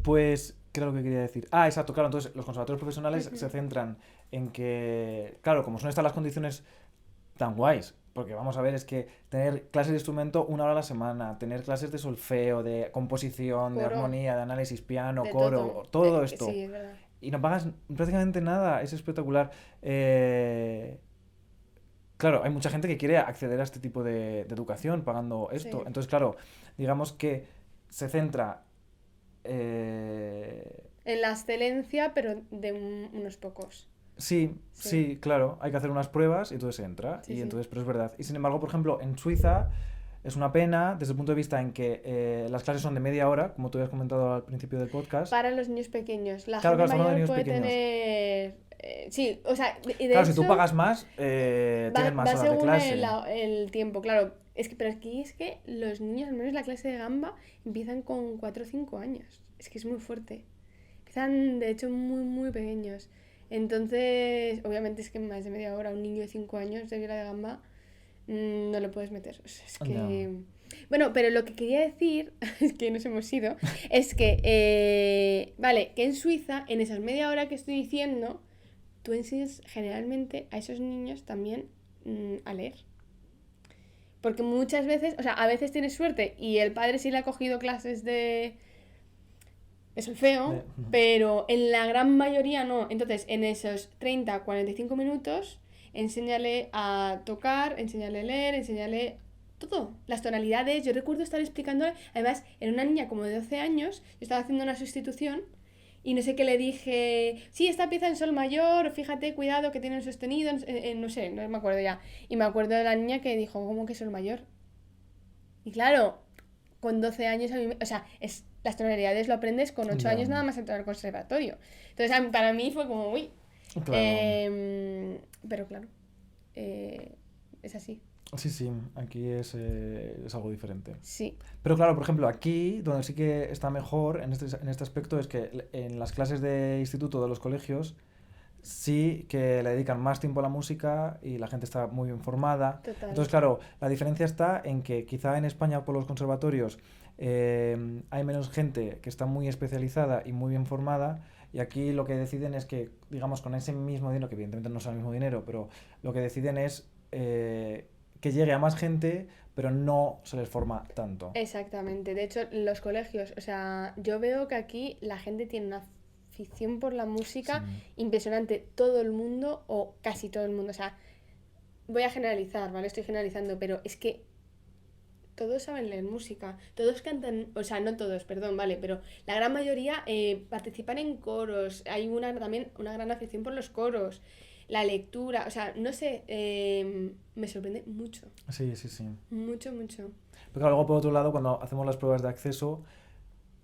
Pues, ¿qué era lo que quería decir? Ah, exacto, claro, entonces los conservatorios profesionales se centran en que, claro, como son estas las condiciones tan guays, porque vamos a ver, es que tener clases de instrumento 1 hora a la semana, tener clases de solfeo, de composición, de Coro. armonía, de análisis, piano, De coro, todo De- esto. Sí, es verdad. Y no pagas prácticamente nada, es espectacular. Claro, hay mucha gente que quiere acceder a este tipo de educación pagando esto. Sí. Entonces, claro, digamos que se centra... En la excelencia, pero de unos pocos. Sí, Sí. sí, claro, hay que hacer unas pruebas y entonces se entra. Sí, Y sí. entonces, pero es verdad. Y sin embargo, por ejemplo, en Suiza es una pena desde el punto de vista en que las clases son de media hora, como tú habías comentado al principio del podcast. Para los niños pequeños. La Claro, gente claro, estamos hablando de mayor niños puede pequeños. tener... sí, o sea, y de Claro, si tú hecho, pagas más, tienes más va horas de según clase. el tiempo, claro. Es que, pero aquí es que los niños, al menos la clase de gamba, empiezan con 4 o 5 años. Es que es muy fuerte. Empiezan, de hecho, muy, muy pequeños. Entonces, obviamente es que más de media hora un niño de 5 años de viola de gamba no lo puedes meter. O sea, es que... No. Bueno, pero lo que quería decir, es que nos hemos ido, es que, vale, que en Suiza, en esas media hora que estoy diciendo, tú enseñas generalmente a esos niños también a leer. Porque muchas veces, o sea, a veces tienes suerte y el padre sí le ha cogido clases de solfeo, pero en la gran mayoría no. Entonces, en esos 30, 45 minutos, enséñale a tocar, enséñale a leer, enséñale todo. Las tonalidades, yo recuerdo estar explicándole, además, en una niña como de 12 años, yo estaba haciendo una sustitución y no sé qué le dije, sí, esta pieza en sol mayor, fíjate, cuidado que tiene un sostenido, no sé, no me acuerdo ya. Y me acuerdo de la niña que dijo, ¿cómo que sol mayor? Y claro, con 12 años, a mí, o sea, las tonalidades lo aprendes con 8 Ya. años nada más entrar al conservatorio. Entonces, para mí fue como, uy. Claro. Pero claro, es así. Sí, sí, aquí es algo diferente. Sí. Pero claro, por ejemplo, aquí donde sí que está mejor en este aspecto es que en las clases de instituto de los colegios sí que le dedican más tiempo a la música y la gente está muy bien formada. Total. Entonces, claro, la diferencia está en que quizá en España por los conservatorios hay menos gente que está muy especializada y muy bien formada. Y aquí lo que deciden es que, digamos, con ese mismo dinero, que evidentemente no es el mismo dinero, pero lo que deciden es que llegue a más gente, pero no se les forma tanto. Exactamente. De hecho, los colegios, o sea, yo veo que aquí la gente tiene una afición por la música impresionante. Todo el mundo, o casi todo el mundo, o sea, voy a generalizar, ¿vale? Estoy generalizando, pero es que todos saben leer música, todos cantan, o sea, no todos, perdón, vale, pero la gran mayoría participan en coros, hay también una gran afición por los coros, la lectura, o sea, no sé, me sorprende mucho. Sí, sí, sí. Mucho, mucho. Pero claro, luego por otro lado, cuando hacemos las pruebas de acceso,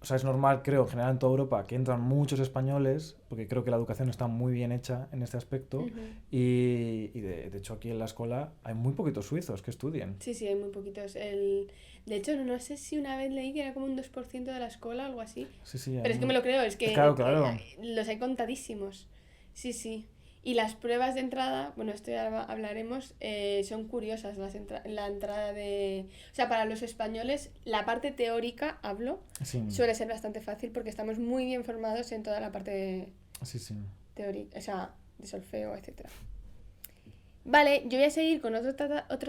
o sea, es normal, creo, en general en toda Europa, que entran muchos españoles, porque creo que la educación está muy bien hecha en este aspecto, Ujú. y de hecho aquí en la escuela hay muy poquitos suizos que estudien. Sí, sí, hay muy poquitos. De hecho, no sé si una vez leí que era como un 2% de la escuela o algo así. Sí, sí. Pero es que me lo creo, es que Claro, claro. los hay contadísimos. Sí, sí. Y las pruebas de entrada, bueno, esto ya hablaremos, son curiosas. La entrada de... O sea, para los españoles, la parte teórica, Sí, suele ser bastante fácil porque estamos muy bien formados en toda la parte sí, sí. teórica, o sea, de solfeo, etcétera. Vale, yo voy a seguir con otro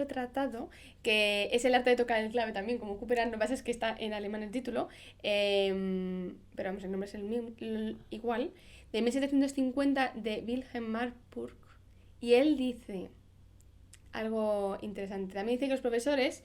tratado que es el arte de tocar el clave también, como Cooper. Lo que pasa es que está en alemán el título, pero vamos, el nombre es igual, de 1750 de Wilhelm Marburg. Y él dice, algo interesante. También dice que los profesores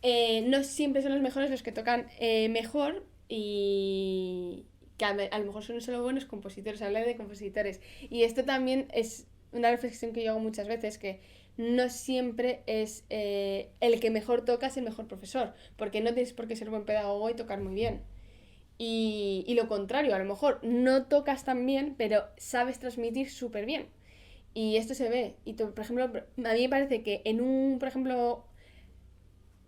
no siempre son los mejores los que tocan mejor y que a lo mejor son solo buenos compositores, habla de compositores. Y esto también es una reflexión que yo hago muchas veces, que no siempre es el que mejor toca es el mejor profesor, porque no tienes por qué ser buen pedagogo y tocar muy bien. Y lo contrario, a lo mejor no tocas tan bien, pero sabes transmitir súper bien. Y esto se ve. Y por ejemplo, a mí me parece que en un, por ejemplo,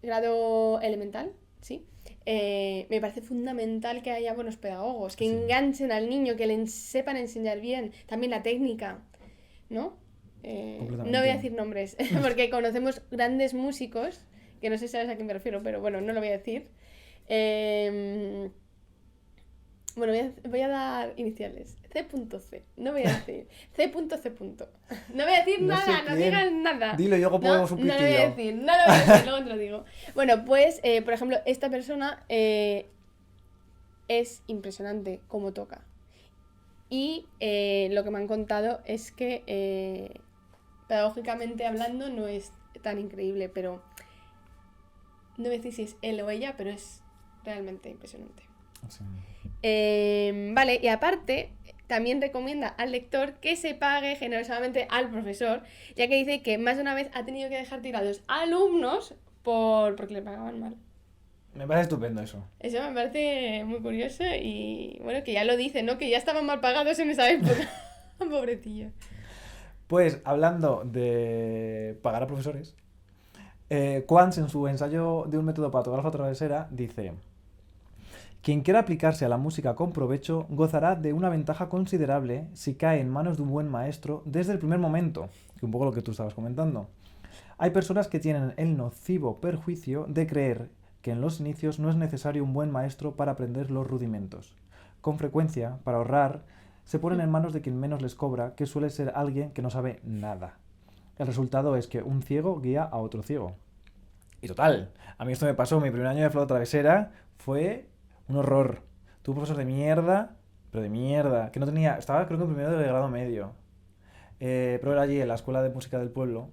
grado elemental, ¿sí? Me parece fundamental que haya buenos pedagogos, que enganchen al niño, que le sepan enseñar bien, también la técnica, ¿no? No voy a decir nombres, porque conocemos grandes músicos, que no sé si sabes a quién me refiero, pero bueno, no lo voy a decir. Bueno, voy a dar iniciales. C.C. No voy a decir C.C. No voy a decir No sé nada, no quién. digas nada. Dilo, y luego ponemos un No lo voy a pitillo. decir, no lo voy a decir, luego te lo digo. Bueno, pues, por ejemplo, esta persona es impresionante cómo toca. Y lo que me han contado es que pedagógicamente hablando no es tan increíble, pero no voy a decir si es él o ella, pero es realmente impresionante. Sí. Vale, y aparte también recomienda al lector que se pague generosamente al profesor, ya que dice que más de una vez ha tenido que dejar tirados a alumnos porque le pagaban mal. Me parece estupendo eso. Eso me parece muy curioso y bueno, que ya lo dice, ¿no? Que ya estaban mal pagados en esa época. Pobrecillo. Pues hablando de pagar a profesores, Quants en su ensayo de un método para tocar la flauta travesera dice: quien quiera aplicarse a la música con provecho gozará de una ventaja considerable si cae en manos de un buen maestro desde el primer momento, que un poco lo que tú estabas comentando. Hay personas que tienen el nocivo perjuicio de creer que en los inicios no es necesario un buen maestro para aprender los rudimentos. Con frecuencia, para ahorrar, se ponen en manos de quien menos les cobra, que suele ser alguien que no sabe nada. El resultado es que un ciego guía a otro ciego. Y total, a mí esto me pasó, mi primer año de flauta travesera fue un horror. Tuve un profesor de mierda, pero de mierda, que no tenía, estaba creo que en primero de grado medio. Pero era allí en la escuela de música del pueblo,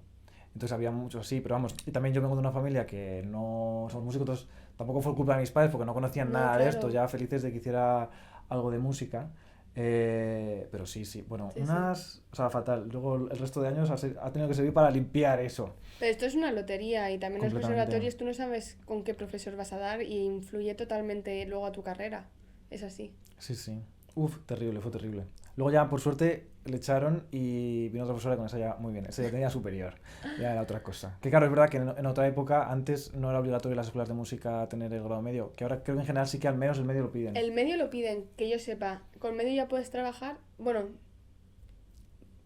entonces había muchos así, pero vamos, y también yo vengo de una familia que no somos músicos, entonces tampoco fue culpa de mis padres porque no conocían nada de esto, ya felices de que hiciera algo de música. Pero sí, bueno, Sí, o sea, fatal. Luego el resto de años ha tenido que servir para limpiar eso. Pero esto es una lotería y también los Completamente. conservatorios tú no sabes con qué profesor vas a dar y influye totalmente luego a tu carrera. Es así. Sí. Uf, terrible, fue terrible. Luego ya, por suerte, le echaron y vino otra profesora con esa ya muy bien. Esa ya tenía superior. Ya era otra cosa. Que claro, es verdad que en otra época, antes no era obligatorio en las escuelas de música tener el grado medio. Que ahora creo que en general sí que al menos el medio lo piden. El medio lo piden, que yo sepa. Con medio ya puedes trabajar. Bueno,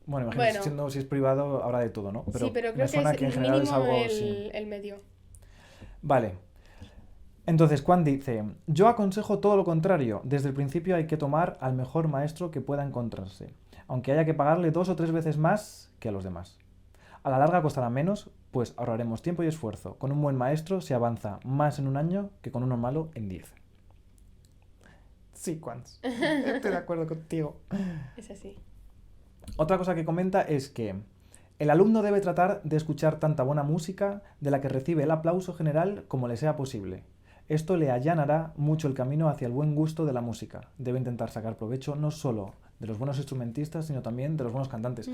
Bueno, imagino si es privado habrá de todo, ¿no? sí, pero me creo que suena es en general es mínimo algo sí. el medio. Vale. Entonces, Juan dice: yo aconsejo todo lo contrario. Desde el principio hay que tomar al mejor maestro que pueda encontrarse, aunque haya que pagarle 2 o 3 veces más que a los demás. A la larga costará menos, pues ahorraremos tiempo y esfuerzo. Con un buen maestro se avanza más en un año que con uno malo en 10. Sí, Juan. Estoy de acuerdo contigo. Es así. Otra cosa que comenta es que el alumno debe tratar de escuchar tanta buena música de la que recibe el aplauso general como le sea posible. Esto le allanará mucho el camino hacia el buen gusto de la música. Debe intentar sacar provecho no solo de los buenos instrumentistas, sino también de los buenos cantantes.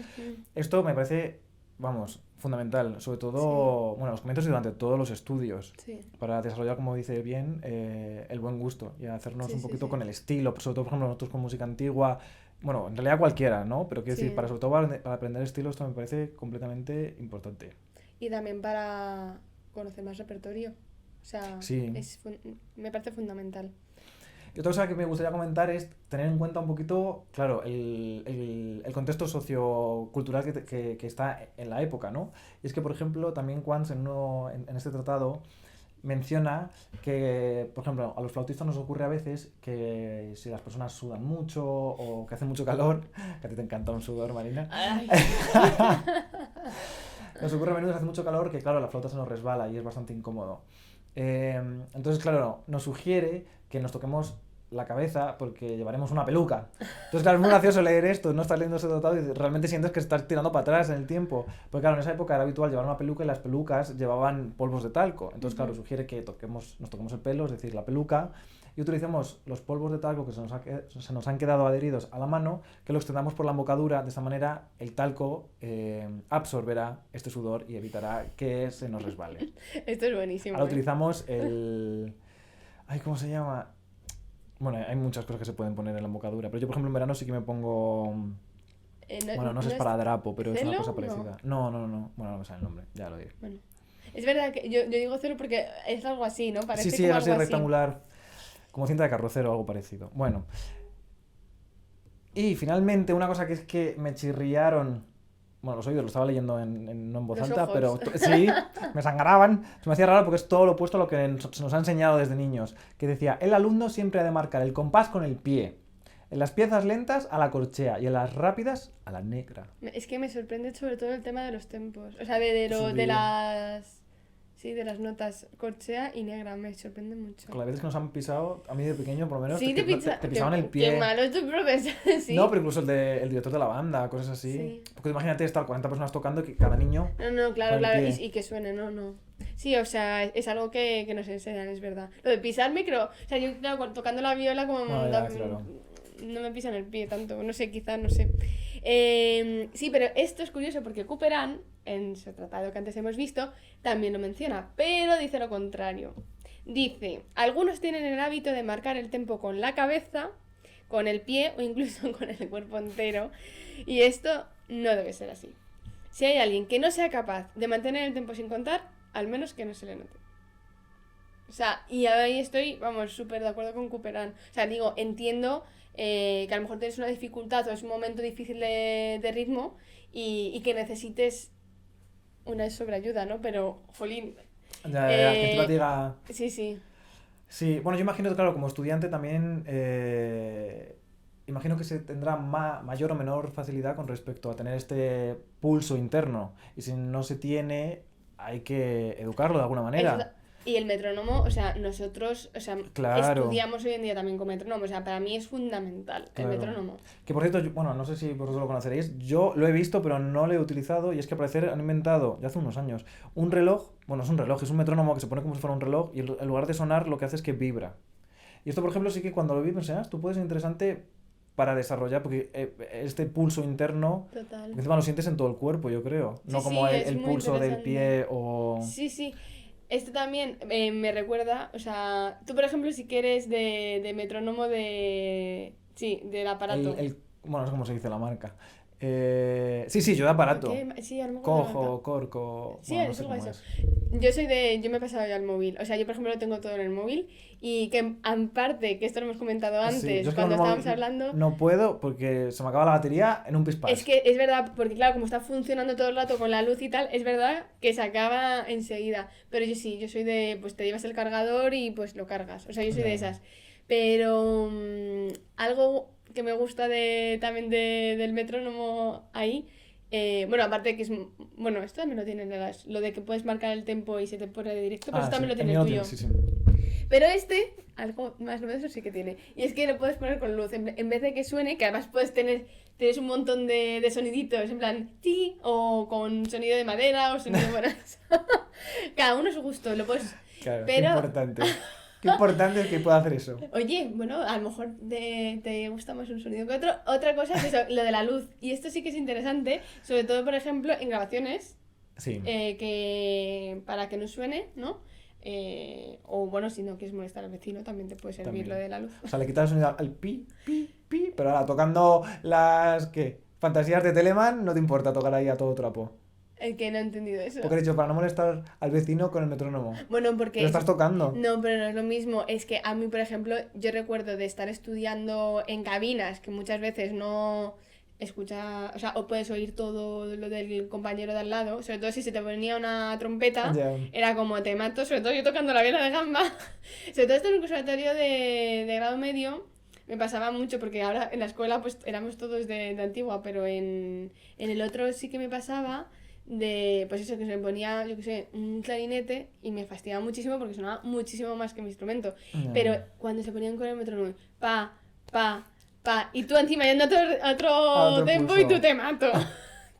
Esto me parece, vamos, fundamental. Sobre todo, bueno, los comienzos y durante todos los estudios. Sí. Para desarrollar, como dice bien, el buen gusto y hacernos un poquito sí. con el estilo. Sobre todo, por ejemplo, nosotros con música antigua, bueno, en realidad cualquiera, ¿no? Pero quiero decir, sobre todo para aprender estilo, esto me parece completamente importante. Y también para conocer más repertorio. O sea, me parece fundamental. Y otra cosa que me gustaría comentar es tener en cuenta un poquito, claro, el contexto sociocultural que está en la época, ¿no? Y es que, por ejemplo, también Quants en este tratado menciona que, por ejemplo, a los flautistas nos ocurre a veces que si las personas sudan mucho o que hace mucho calor, que a ti te encanta un sudor, Marina, nos ocurre a menudo que hace mucho calor que, claro, la flauta se nos resbala y es bastante incómodo. Entonces, claro, nos sugiere que nos toquemos la cabeza porque llevaremos una peluca. Entonces, claro, es muy gracioso leer esto, no estás leyendo ese tratado y realmente sientes que estás tirando para atrás en el tiempo. Porque claro, en esa época era habitual llevar una peluca y las pelucas llevaban polvos de talco. Entonces, claro, sugiere que nos toquemos el pelo, es decir, la peluca, y utilicemos los polvos de talco que se nos han quedado adheridos a la mano, que lo extendamos por la embocadura. De esa manera el talco absorberá este sudor y evitará que se nos resbale. Esto es buenísimo. Ahora utilizamos el... Ay, ¿cómo se llama? Bueno, hay muchas cosas que se pueden poner en la embocadura, pero yo, por ejemplo, en verano sí que me pongo... Bueno, no sé, es para drapo, pero es una cosa parecida. No. Bueno, no me sale el nombre, ya lo diré. Bueno. Es verdad que yo digo celo porque es algo así, ¿no? Parece Sí, como así algo rectangular, como cinta de carrocero o algo parecido. Bueno. Y finalmente, una cosa que es que me chirriaron... Bueno, los oídos, lo estaba leyendo no en voz Los alta, ojos. pero sí, me sangraban. Se me hacía raro porque es todo lo opuesto a lo que se nos ha enseñado desde niños. Que decía, el alumno siempre ha de marcar el compás con el pie. En las piezas lentas a la corchea y en las rápidas a la negra. Es que me sorprende sobre todo el tema de los tempos. O sea, Sí. de las... Sí, de las notas corchea y negra. Me sorprende mucho. Con las veces que nos han pisado, a mí de pequeño por lo menos, Sí, te pisaban el pie. Qué malo es tu profesor, sí. No, pero incluso el director de la banda, cosas así. Sí. Porque imagínate estar 40 personas tocando y que cada niño... No, claro, con el claro. pie. Y que suene, no. Sí, o sea, es algo que nos enseñan, es verdad. Lo de pisarme, creo... O sea, yo claro, tocando la viola como... No, ya, claro. No me pisan el pie tanto, no sé, quizás, no sé. Sí, pero esto es curioso porque Couperin, en su tratado que antes hemos visto, también lo menciona, pero dice lo contrario. Dice, algunos tienen el hábito de marcar el tempo con la cabeza, con el pie o incluso con el cuerpo entero, y esto no debe ser así. Si hay alguien que no sea capaz de mantener el tempo sin contar, al menos que no se le note. O sea, y ahí estoy, vamos, súper de acuerdo con Couperin. O sea, digo, entiendo que a lo mejor tienes una dificultad o es un momento difícil de ritmo y que necesites una sobreayuda, ¿no? Pero, jolín. Ya, que tú la diga... Sí. Sí, bueno, yo imagino que, claro, como estudiante también... imagino que se tendrá mayor o menor facilidad con respecto a tener este pulso interno. Y si no se tiene, hay que educarlo de alguna manera. Y el metrónomo, o sea, nosotros, o sea, Claro. estudiamos hoy en día también con metrónomo, o sea, para mí es fundamental Claro. el metrónomo. Que por cierto, bueno, no sé si vosotros lo conoceréis, yo lo he visto pero no lo he utilizado y es que al parecer han inventado, ya hace unos años, un reloj, bueno, es un reloj, es un metrónomo que se pone como si fuera un reloj y en lugar de sonar lo que hace es que vibra. Y esto, por ejemplo, sí que cuando lo vi pensé, tú puedes ser interesante para desarrollar, porque este pulso interno, Total. encima lo sientes en todo el cuerpo, yo creo, no Sí, como sí, el es muy pulso del interesante. pie o... Sí. Esto también me recuerda, o sea, tú por ejemplo si quieres de metrónomo sí, del aparato. Bueno, no sé cómo se dice la marca. Sí, yo de aparato. ¿Qué? Sí, a lo mejor la marca. Cojo, Corco, Sí, bueno, no es sé algo cómo eso. es. Yo me he pasado ya al móvil. O sea, yo por ejemplo lo tengo todo en el móvil. Y que aparte, que esto lo hemos comentado Sí, antes, yo es que cuando con el estábamos móvil hablando. no puedo porque se me acaba la batería en un pispás. Es que es verdad, porque claro, como está funcionando todo el rato con la luz y tal, es verdad que se acaba enseguida. Pero yo sí, yo soy de, pues te llevas el cargador y pues lo cargas. O sea, yo soy de esas. Pero algo que me gusta también del metrónomo ahí, bueno, aparte que es, bueno, esto también lo tiene lo de que puedes marcar el tempo y se te pone de directo, pero eso también lo tiene el tuyo. Sí. Pero algo más novedoso sí que tiene. Y es que lo puedes poner con luz. En vez de que suene, que además tienes un montón de soniditos, en plan, ti, o con sonido de madera, o sonido de cada uno a su gusto, lo puedes... Claro, pero... qué importante. Qué importante es que pueda hacer eso. Oye, bueno, a lo mejor te gusta más un sonido que otro. Otra cosa es eso, lo de la luz. Y esto sí que es interesante, sobre todo, por ejemplo, en grabaciones, Sí. que para que no suene, ¿no? O bueno, si no quieres molestar al vecino, también te puede servir También. lo de la luz. O sea, le quitas el sonido al pi, pero ahora tocando ¿qué? Fantasías de Telemann, no te importa tocar ahí a todo trapo. El que no ha entendido eso. Porque he dicho, para no molestar al vecino con el metrónomo. Bueno, porque... Lo estás tocando. No, pero no es lo mismo. Es que a mí, por ejemplo, yo recuerdo de estar estudiando en cabinas, que muchas veces no escucha, o sea, o puedes oír todo lo del compañero de al lado, sobre todo si se te ponía una trompeta, Ya. era como te mato, sobre todo yo tocando la viola de gamba, sobre todo esto en un conservatorio de grado medio, me pasaba mucho, porque ahora en la escuela pues éramos todos de Antigua, pero en el otro sí que me pasaba pues eso, que se me ponía, yo qué sé, un clarinete y me fastidiaba muchísimo porque sonaba muchísimo más que mi instrumento. Ya. Pero cuando se ponían con el metrónomo, pa, pa, pa, y tú encima yendo a otro tempo y pulso. tú te mato.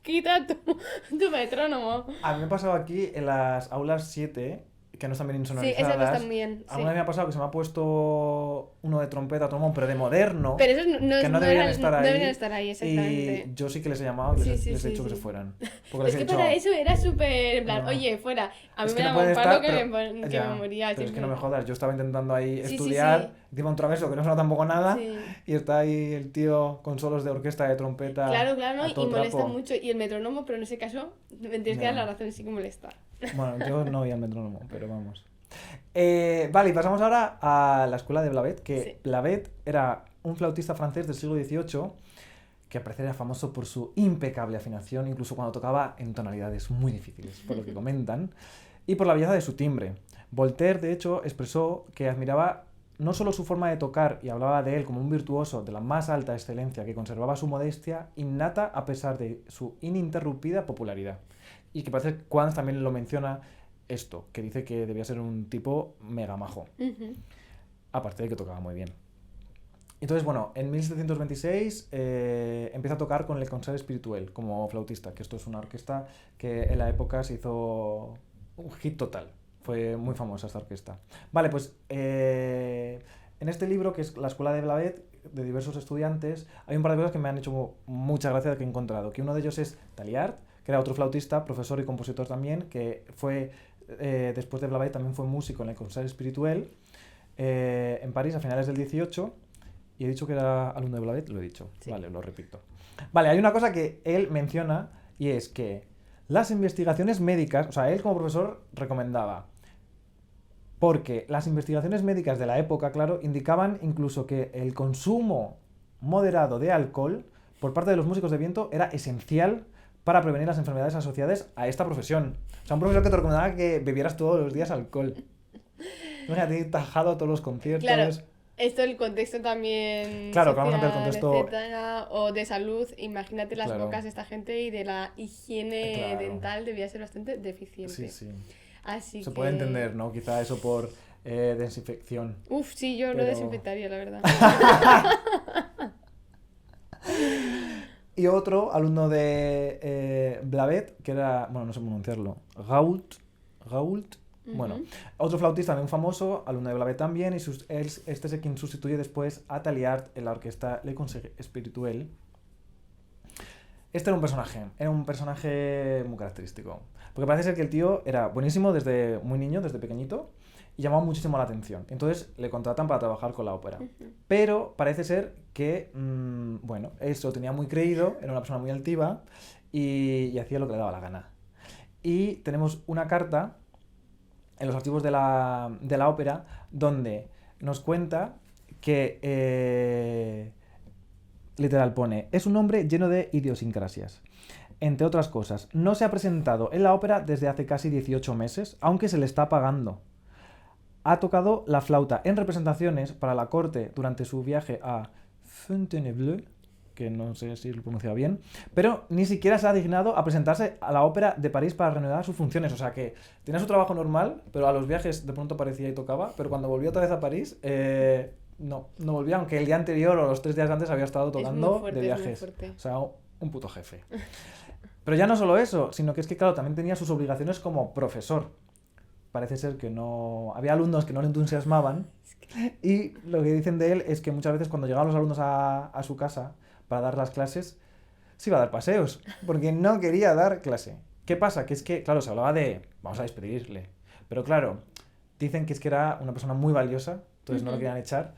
Quita tu metrónomo. A mí me ha pasado aquí en las aulas 7, que no están bien Sí, insonorizadas. esas no están bien. Sí. Alguna vez me ha pasado que se me ha puesto uno de trompeta, trombón, pero de moderno. Pero esos que no deberían estar ahí. deberían estar ahí, exactamente. Y yo sí que les he llamado y les, Sí, les he sí, dicho que sí. se fueran. Porque les Es he que dicho, para eso era súper, en plan, No. oye, fuera. A mí es me que no daba un pueden palo estar, que ya, me moría pero es que siempre. no me jodas, yo estaba intentando ahí Sí, sí, estudiar, sí. encima un traveso que no suena tampoco nada, Sí. y está ahí el tío con solos de orquesta, de trompeta. Claro, a y todo molesta trapo. mucho. Y el metrónomo, pero en ese caso, me tienes que dar Ya. la razón, sí que molesta. Bueno, yo no oía el metrónomo, pero vamos. Vale, y pasamos ahora a la escuela de Blavet, que Sí. Blavet era un flautista francés del siglo XVIII que al parecer era famoso por su impecable afinación, incluso cuando tocaba en tonalidades muy difíciles, por lo que comentan, y por la belleza de su timbre. Voltaire, de hecho, expresó que admiraba no solo su forma de tocar y hablaba de él como un virtuoso de la más alta excelencia que conservaba su modestia innata a pesar de su ininterrumpida popularidad. Y que parece que Quans también lo menciona esto, que dice que debía ser un tipo mega majo, Ujú. aparte de que tocaba muy bien. Entonces, bueno, en 1726 empieza a tocar con el Concert Spirituel como flautista, que esto es una orquesta que en la época se hizo un hit total. Fue muy famosa esta orquesta. Vale, pues en este libro, que es La Escuela de Blavet, de diversos estudiantes, hay un par de cosas que me han hecho mucha gracia que he encontrado. Que uno de ellos es Talliard, que era otro flautista, profesor y compositor también, que fue, después de Blavet, también fue músico en el Concert Spirituel en París a finales del 18. Y he dicho que era alumno de Blavet, lo he dicho. Sí. Vale, lo repito. Vale, hay una cosa que él menciona y es que las investigaciones médicas, o sea, él como profesor recomendaba, porque las investigaciones médicas de la época, claro, indicaban incluso que el consumo moderado de alcohol por parte de los músicos de viento era esencial para prevenir las enfermedades asociadas a esta profesión. O sea, un profesor que te recomendaba que bebieras todos los días alcohol. Imagínate, tajado a todos los conciertos. Claro. Esto el contexto también Claro, que vamos a ver el social, contexto- etcétera, o de salud, imagínate las Claro. bocas de esta gente y de la higiene Claro. dental debía ser bastante deficiente. Sí, sí. Así Se que... puede entender, ¿no? Quizá eso por desinfección. Uf, sí, yo lo Pero- desinfectaría, la verdad. Y otro alumno de Blavet, que era, bueno, no sé pronunciarlo, Gault, bueno, Ujú. otro flautista también famoso, alumno de Blavet también, y este es el quien sustituye después a Talliard en la orquesta Le Concert Spirituel. Este era un personaje muy característico, porque parece ser que el tío era buenísimo desde muy niño, desde pequeñito, y llamaba muchísimo la atención. Entonces le contratan para trabajar con la ópera. Ujú. Pero parece ser que, bueno, eso lo tenía muy creído, era una persona muy altiva y hacía lo que le daba la gana. Y tenemos una carta en los archivos de la ópera donde nos cuenta que, literal pone, es un hombre lleno de idiosincrasias. Entre otras cosas, no se ha presentado en la ópera desde hace casi 18 meses, aunque se le está pagando. Ha tocado la flauta en representaciones para la corte durante su viaje a Fontainebleau, que no sé si lo he pronunciado bien, pero ni siquiera se ha dignado a presentarse a la ópera de París para reanudar sus funciones. O sea que tenía su trabajo normal, pero a los viajes de pronto aparecía y tocaba, pero cuando volvió otra vez a París, no volvía, aunque el día anterior o los 3 días antes había estado tocando fuerte, de es muy viajes. fuerte. O sea, un puto jefe. Pero ya no solo eso, sino que es que, claro, también tenía sus obligaciones como profesor. Parece ser que no... Había alumnos que no le entusiasmaban y lo que dicen de él es que muchas veces cuando llegaban los alumnos a su casa para dar las clases, se iba a dar paseos, porque no quería dar clase. ¿Qué pasa? Que es que, claro, se hablaba de... Vamos a despedirle. Pero claro, dicen que es que era una persona muy valiosa, entonces no lo Ujú. querían echar.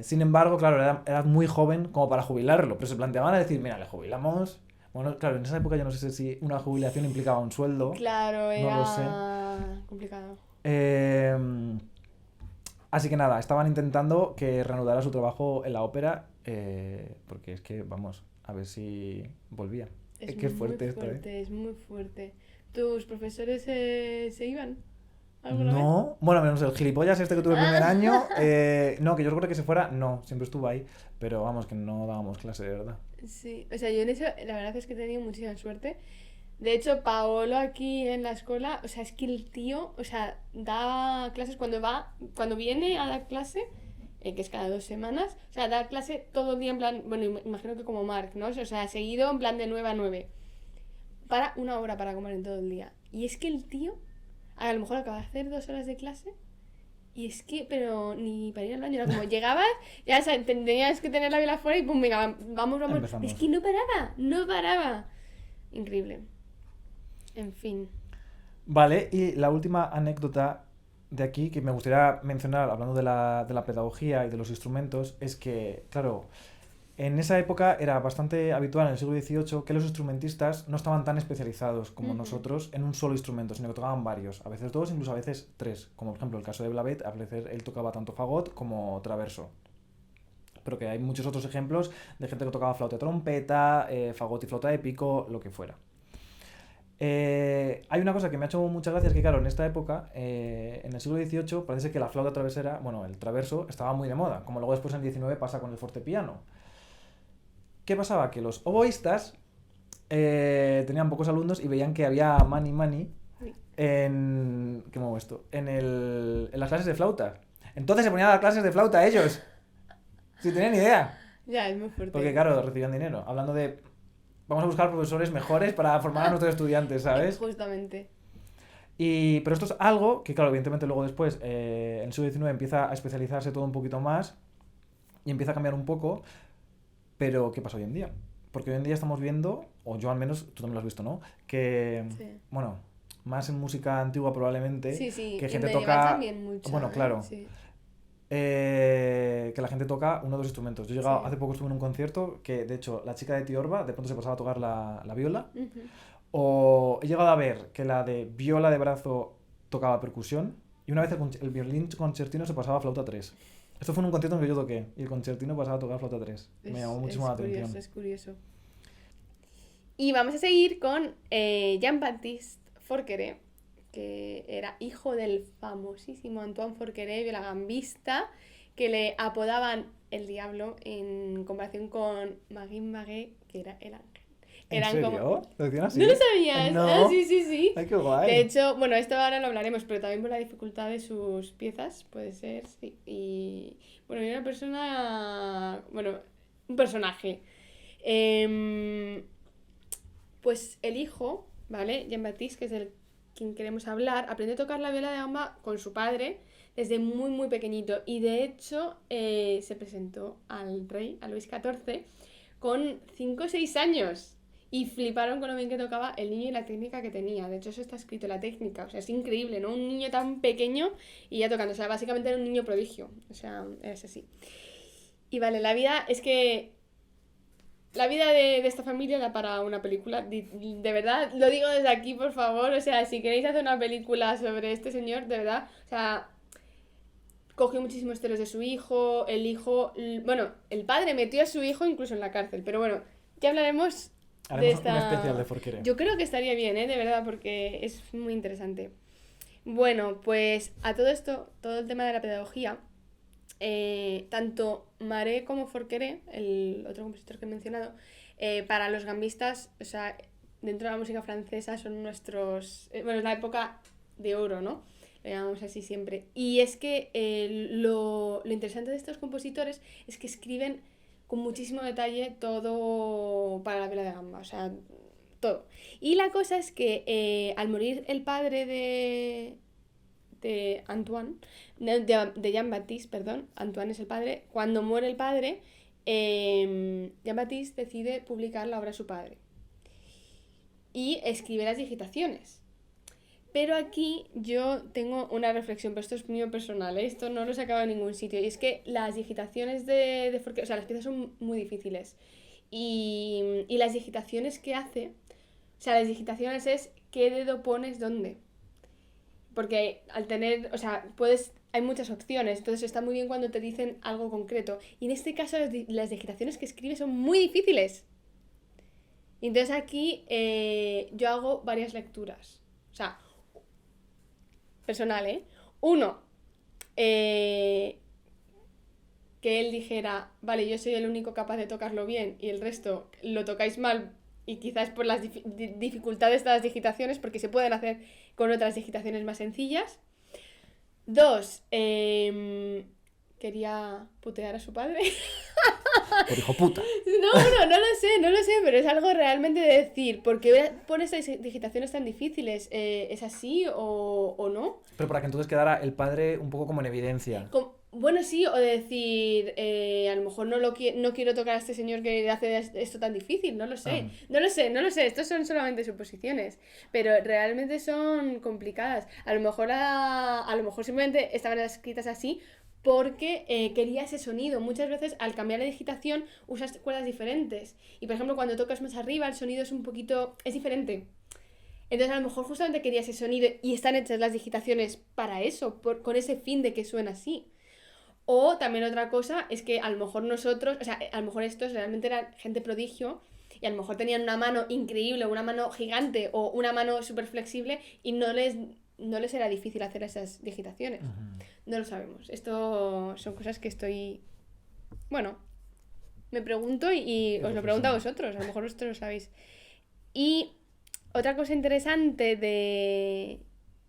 Sin embargo, claro, era muy joven como para jubilarlo, pero se planteaban a decir, mira, le jubilamos... Bueno, claro, en esa época yo no sé si una jubilación implicaba un sueldo. Claro, era lo sé. complicado. Así que nada, estaban intentando que reanudara su trabajo en la ópera, porque es que, vamos, a ver si volvía. Es Qué muy fuerte esto, fuerte, es muy fuerte. ¿Tus profesores se iban? ¿Alguna vez? No, bueno, menos el gilipollas este que tuve el primer año, no, que yo recuerdo que se fuera, no, siempre estuvo ahí, pero vamos, que no dábamos clase de verdad. Sí, o sea, yo en eso la verdad es que he tenido muchísima suerte De hecho, Paolo aquí en la escuela, o sea, es que el tío, o sea, da clases cuando viene a dar clase, que es cada 2 semanas, o sea, da clase todo el día en plan, bueno, imagino que como Mark, ¿no? O sea, seguido en plan de 9 a 9. Para 1 hora para comer en todo el día. Y es que el tío, a lo mejor acaba de hacer 2 horas de clase. Y es que, pero ni para ir al baño, era como llegabas, ya o sea, tenías que tener la vela fuera y pum, venga, vamos. Empezamos. Es que no paraba. Increíble. En fin. Vale, y la última anécdota de aquí que me gustaría mencionar, hablando de la pedagogía y de los instrumentos, es que, claro, en esa época era bastante habitual en el siglo XVIII que los instrumentistas no estaban tan especializados como nosotros en un solo instrumento, sino que tocaban varios, a veces dos, incluso a veces tres, como por ejemplo el caso de Blavet, a veces él tocaba tanto fagot como traverso. Pero que hay muchos otros ejemplos de gente que tocaba flauta y trompeta, fagot y flauta de pico, lo que fuera. Hay una cosa que me ha hecho mucha gracia, es que claro, en esta época, en el siglo XVIII, parece que la flauta travesera, bueno, el traverso, estaba muy de moda, como luego después en el XIX pasa con el fortepiano. ¿Qué pasaba? Que los oboístas tenían pocos alumnos y veían que había money en... ¿Qué muevo esto? En las clases de flauta. Entonces se ponían a dar clases de flauta ellos, sin tener ni idea. Ya, es muy fuerte. Porque claro, recibían dinero. Hablando de... Vamos a buscar profesores mejores para formar a nuestros estudiantes, ¿sabes? Justamente. Pero esto es algo que, claro, evidentemente luego después, en el siglo XIX empieza a especializarse todo un poquito más y empieza a cambiar un poco. Pero, ¿qué pasa hoy en día? Porque hoy en día estamos viendo, o yo al menos, tú también lo has visto, ¿no? Que, Sí. bueno, más en música antigua probablemente, Sí, que y gente medieval toca... también mucho, Bueno, claro. Sí. Que la gente toca uno o dos instrumentos. Yo he llegado, Sí. hace poco estuve en un concierto que, de hecho, la chica de Tiorba de pronto se pasaba a tocar la viola. Ujú. O he llegado a ver que la de viola de brazo tocaba percusión. Y una vez el violín concertino se pasaba a flauta 3. Esto fue en un concierto en el que yo toqué. Y el concertino pasaba a tocar flauta 3. Me llamó muchísimo la atención. Es curioso. Y vamos a seguir con Jean-Baptiste Forqueré, que era hijo del famosísimo Antoine Forqueré, violagambista, que le apodaban el diablo en comparación con Marie Maguet, que era el ángel. ¿En serio? ¿Lo decían así? ¿No lo sabías? No. Ah, sí. Ay, qué guay. De hecho, bueno, esto ahora lo hablaremos, pero también por la dificultad de sus piezas, puede ser, sí. Y bueno, era una persona, bueno, un personaje. Pues el hijo, ¿vale? Jean-Baptiste, que es el quien queremos hablar, aprendió a tocar la viola de gamba con su padre desde muy pequeñito. Y de hecho se presentó al rey, a Luis XIV, con 5 o 6 años. Y fliparon con lo bien que tocaba el niño y la técnica que tenía. De hecho, eso está escrito, la técnica. O sea, es increíble, ¿no? Un niño tan pequeño y ya tocando. O sea, básicamente era un niño prodigio. O sea, es así. Y vale, la vida es que... La vida de esta familia da para una película. De verdad, lo digo desde aquí, por favor. O sea, si queréis hacer una película sobre este señor, de verdad, o sea... Cogió muchísimos celos de su hijo, el hijo... Bueno, el padre metió a su hijo incluso en la cárcel. Pero bueno, ya hablaremos... Haremos un especial de Forqueré. Yo creo que estaría bien, de verdad, porque es muy interesante. Bueno, pues a todo esto, todo el tema de la pedagogía, tanto Maré como Forqueré, el otro compositor que he mencionado, para los gambistas, o sea, dentro de la música francesa son nuestros... bueno, es la época de oro, ¿no? Lo llamamos así siempre. Y es que lo interesante de estos compositores es que escriben con muchísimo detalle todo para la viola de gamba, o sea, todo. Y la cosa es que al morir el padre de Antoine, de Jean-Baptiste, perdón, Antoine es el padre, cuando muere el padre, Jean-Baptiste decide publicar la obra de su padre y escribe las digitaciones. Pero aquí yo tengo una reflexión, pero esto es mío personal, ¿eh? Esto no lo he sacado de ningún sitio. Y es que las digitaciones de Forqueré, o sea, las piezas son muy difíciles. Y las digitaciones que hace, o sea, las digitaciones es qué dedo pones dónde. Porque al tener, o sea, hay muchas opciones, entonces está muy bien cuando te dicen algo concreto. Y en este caso las digitaciones que escribe son muy difíciles. Y entonces aquí yo hago varias lecturas. O sea, personal, ¿eh? Uno, que él dijera, vale, yo soy el único capaz de tocarlo bien y el resto lo tocáis mal y quizás por las dificultades de las digitaciones, porque se pueden hacer con otras digitaciones más sencillas. 2, quería putear a su padre. Por hijo puta. No lo sé, pero es algo realmente de decir, ¿por qué pones esas digitaciones tan difíciles? ¿Es así o no? Pero para que entonces quedara el padre un poco como en evidencia. Bueno, sí, o de decir, a lo mejor no quiero tocar a este señor que hace esto tan difícil, no lo sé. No lo sé, estos son solamente suposiciones, pero realmente son complicadas. A lo mejor simplemente estaban escritas así porque quería ese sonido. Muchas veces al cambiar la digitación usas cuerdas diferentes. Y por ejemplo, cuando tocas más arriba, el sonido es diferente. Entonces a lo mejor justamente quería ese sonido y están hechas las digitaciones para eso, con ese fin de que suena así. O también otra cosa es que a lo mejor nosotros, o sea, a lo mejor estos realmente eran gente prodigio y a lo mejor tenían una mano increíble, una mano gigante o una mano súper flexible y no les era difícil hacer esas digitaciones. No lo sabemos. Esto son cosas que me pregunto y os lo pregunto a vosotros. A lo mejor vosotros lo sabéis. Y otra cosa interesante de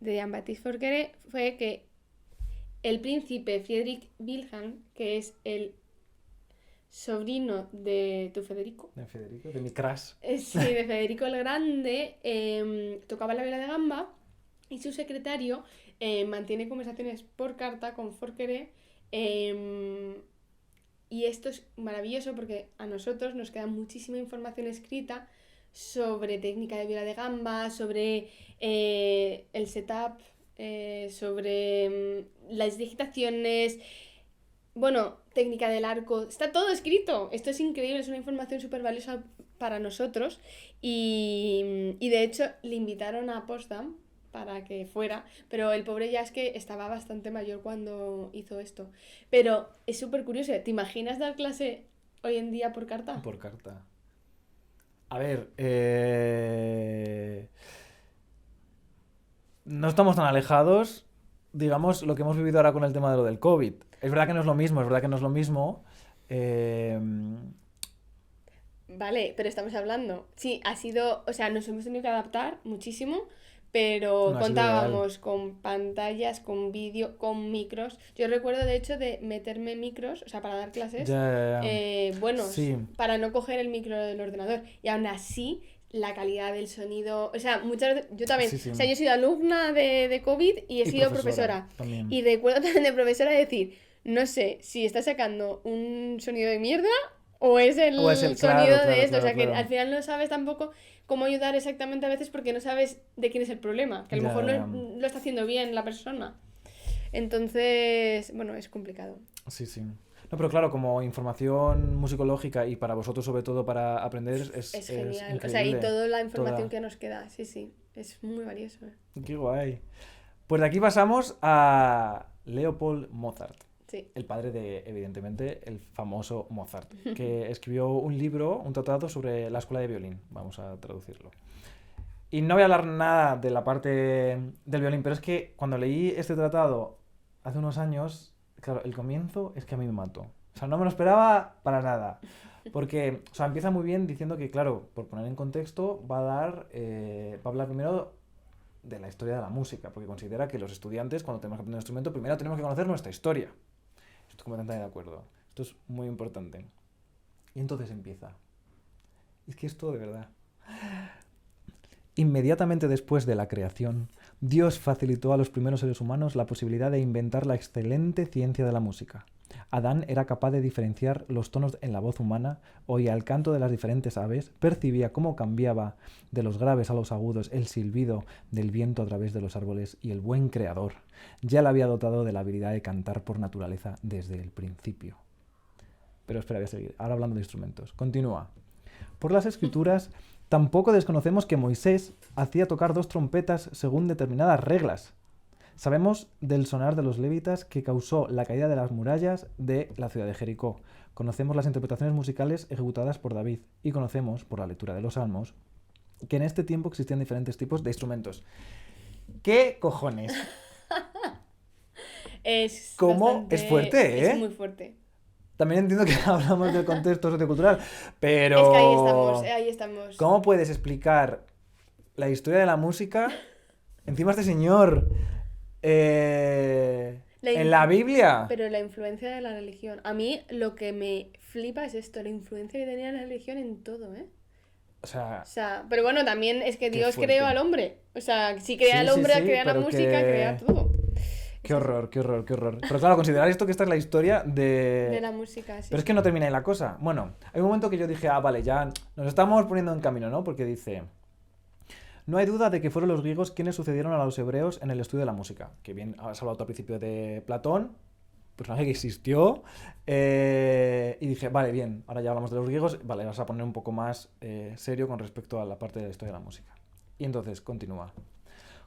Jean-Baptiste Forquer fue que el príncipe Friedrich Wilhelm, que es el sobrino de tu Federico. De Federico, de mi crush. Sí, de Federico el Grande, tocaba la viola de gamba y su secretario mantiene conversaciones por carta con Forquer. Y esto es maravilloso porque a nosotros nos queda muchísima información escrita sobre técnica de viola de gamba, sobre el setup, sobre las digitaciones, técnica del arco, está todo escrito. Esto es increíble, es una información súper valiosa para nosotros y de hecho le invitaron a Potsdam para que fuera, pero el pobre ya es que estaba bastante mayor cuando hizo esto. Pero es súper curioso, ¿te imaginas dar clase hoy en día por carta? Por carta. A ver, no estamos tan alejados, digamos, lo que hemos vivido ahora con el tema de lo del COVID. Es verdad que no es lo mismo, Vale, pero estamos hablando. Sí, nos hemos tenido que adaptar muchísimo, pero No, contábamos con pantallas, con vídeo, con micros. Yo recuerdo, de hecho, de meterme micros, o sea, para dar clases, buenos, sí. para no coger el micro del ordenador. Y aún así, la calidad del sonido... O sea, muchas veces... Yo también... Sí. O sea, yo he sido alumna de COVID y he sido profesora. También. Y recuerdo también de profesora decir, no sé si está sacando un sonido de mierda o es el sonido de esto. O sea, que al final no sabes tampoco cómo ayudar exactamente a veces porque no sabes de quién es el problema. Que a lo mejor no lo está haciendo bien la persona. Entonces, es complicado. Sí. No, pero claro, como información musicológica y para vosotros sobre todo para aprender es genial. increíble. O sea, y toda la información que nos queda, sí. Es muy valioso. Qué guay. Pues de aquí pasamos a Leopold Mozart. Sí. El padre de, evidentemente, el famoso Mozart, que escribió un libro, un tratado sobre la escuela de violín, vamos a traducirlo. Y no voy a hablar nada de la parte del violín, pero es que cuando leí este tratado hace unos años, claro, el comienzo es que a mí me mató. O sea, no me lo esperaba para nada. Porque, o sea, empieza muy bien diciendo que, claro, por poner en contexto, va a hablar primero de la historia de la música, porque considera que los estudiantes, cuando tenemos que aprender un instrumento, primero tenemos que conocer nuestra historia. Estoy completamente de acuerdo. Esto es muy importante. Y entonces empieza. Es que esto de verdad. Inmediatamente después de la creación, Dios facilitó a los primeros seres humanos la posibilidad de inventar la excelente ciencia de la música. Adán era capaz de diferenciar los tonos en la voz humana, oía el canto de las diferentes aves, percibía cómo cambiaba de los graves a los agudos el silbido del viento a través de los árboles, y el buen creador ya le había dotado de la habilidad de cantar por naturaleza desde el principio. Pero espera, voy a seguir. Ahora hablando de instrumentos. Continúa. Por las escrituras, tampoco desconocemos que Moisés hacía tocar 2 trompetas según determinadas reglas. Sabemos del sonar de los levitas que causó la caída de las murallas de la ciudad de Jericó. Conocemos las interpretaciones musicales ejecutadas por David y conocemos, por la lectura de los salmos, que en este tiempo existían diferentes tipos de instrumentos. ¿Qué cojones? Es ¿Cómo? bastante... Es fuerte, ¿eh? Es muy fuerte. También entiendo que hablamos del contexto sociocultural, pero... Es que ahí estamos. ¿Cómo puedes explicar la historia de la música? Encima este señor... en la Biblia. Pero la influencia de la religión. A mí lo que me flipa es esto, la influencia que tenía la religión en todo, ¿eh? O sea... O sea, pero bueno, también es que Qué Dios fuerte. creó al hombre. O sea, si crea al Sí, sí, hombre, sí, crea la pero música, que- crea todo. Qué horror, qué horror, qué horror. Pero claro, considerar esto que esta es la historia De la música, sí. Pero es que no termina ahí la cosa. Bueno, hay un momento que yo dije, vale, ya nos estamos poniendo en camino, ¿no? Porque dice, no hay duda de que fueron los griegos quienes sucedieron a los hebreos en el estudio de la música. Que bien, has hablado tú al principio de Platón, personaje que existió. Y dije, vale, bien, ahora ya hablamos de los griegos, vale, vas a poner un poco más serio con respecto a la parte de la historia de la música. Y entonces, continúa.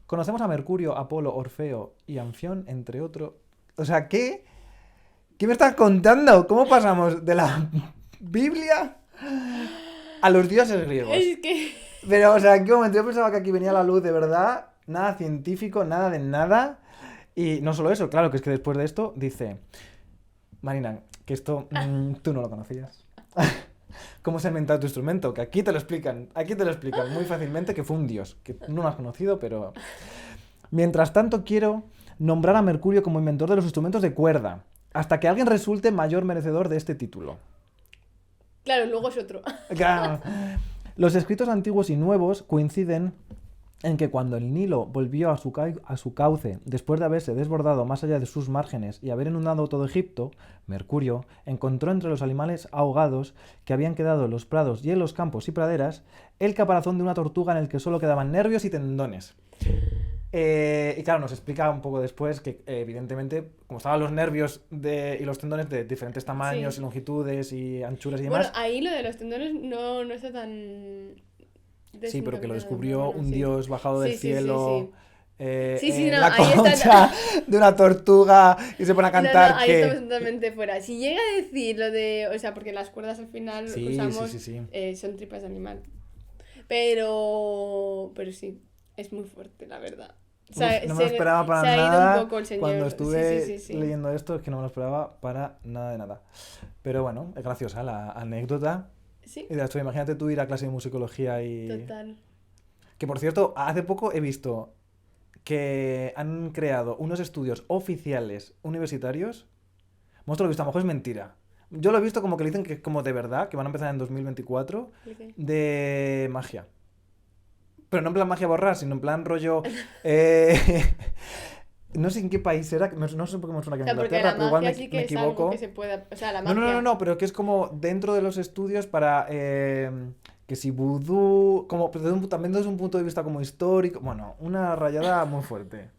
Conocemos a Mercurio, Apolo, Orfeo y Anfión, entre otros. O sea, ¿qué? ¿Qué me estás contando? ¿Cómo pasamos de la Biblia a los dioses griegos? Es que... Pero, o sea, ¿en qué momento? Yo pensaba que aquí venía la luz de verdad, nada científico, nada de nada. Y no solo eso, claro, que es que después de esto dice, Marina, que esto tú no lo conocías. ¿Cómo se ha inventado tu instrumento? Que aquí te lo explican muy fácilmente que fue un dios, que no lo has conocido, pero... Mientras tanto, quiero nombrar a Mercurio como inventor de los instrumentos de cuerda, hasta que alguien resulte mayor merecedor de este título. Claro, luego es otro. Claro. Los escritos antiguos y nuevos coinciden en que cuando el Nilo volvió a su cauce, después de haberse desbordado más allá de sus márgenes y haber inundado todo Egipto, Mercurio encontró entre los animales ahogados que habían quedado en los prados y en los campos y praderas el caparazón de una tortuga en el que solo quedaban nervios y tendones. Y claro, nos explica un poco después que evidentemente, como estaban los nervios y los tendones de diferentes tamaños Sí. y longitudes y anchuras y Bueno, demás, ahí lo de los tendones no está tan... sí, pero que lo desinterpretado, descubrió pero bueno, un sí. dios bajado del Sí, sí, cielo. Sí, sí, no, La ahí está- concha de una tortuga y se pone a No, cantar no, ahí que... estamos totalmente fuera. Si llega a decir lo de... O sea, porque las cuerdas al final Sí, usamos... sí. son tripas de animal. Pero sí, es muy fuerte, la verdad. O sea, Uf, no me lo esperaba para se ha ido nada. un poco el señor. Cuando estuve Sí. leyendo esto es que no me lo esperaba para nada de nada. Pero bueno, es graciosa la anécdota. Sí, Y dirás tú, imagínate tú ir a clase de musicología y... total. Que por cierto, hace poco he visto que han creado unos estudios oficiales universitarios. Monstruo, lo he visto, a lo mejor es mentira. Yo lo he visto como que le dicen que es como de verdad, que van a empezar en 2024, Ok. de magia. Pero no en plan magia borrar, sino en plan rollo... no sé en qué país era, no sé por qué me suena que O en sea, porque Inglaterra, la pero igual magia me sí que es equivoco. algo que se puede... O sea, la No, magia... no, pero que es como dentro de los estudios para que si vudú, como pero también desde un punto de vista como histórico, bueno, una rayada muy fuerte.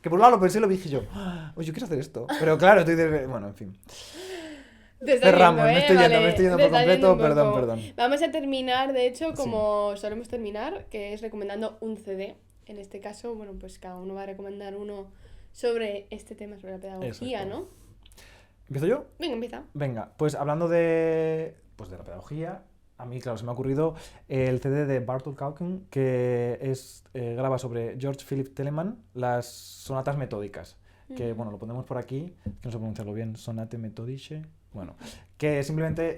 Que por un lado lo pensé y lo dije yo, oye, yo quiero hacer esto. Pero claro, bueno, en fin. Te está Cerramos, yendo, me estoy yendo, Vale, me estoy yendo te por está yendo completo, un poco. perdón. Vamos a terminar, de hecho, como solemos terminar, que es recomendando un CD. En este caso, bueno, pues cada uno va a recomendar uno sobre este tema, sobre la pedagogía, Exacto. ¿no? ¿Empiezo yo? Venga, empieza. Venga, pues hablando de la pedagogía, a mí, claro, se me ha ocurrido el CD de Bartók Kauken, que graba sobre George Philip Telemann las sonatas metódicas, que, bueno, lo ponemos por aquí, que no sé pronunciarlo bien, sonate metodische, bueno, que simplemente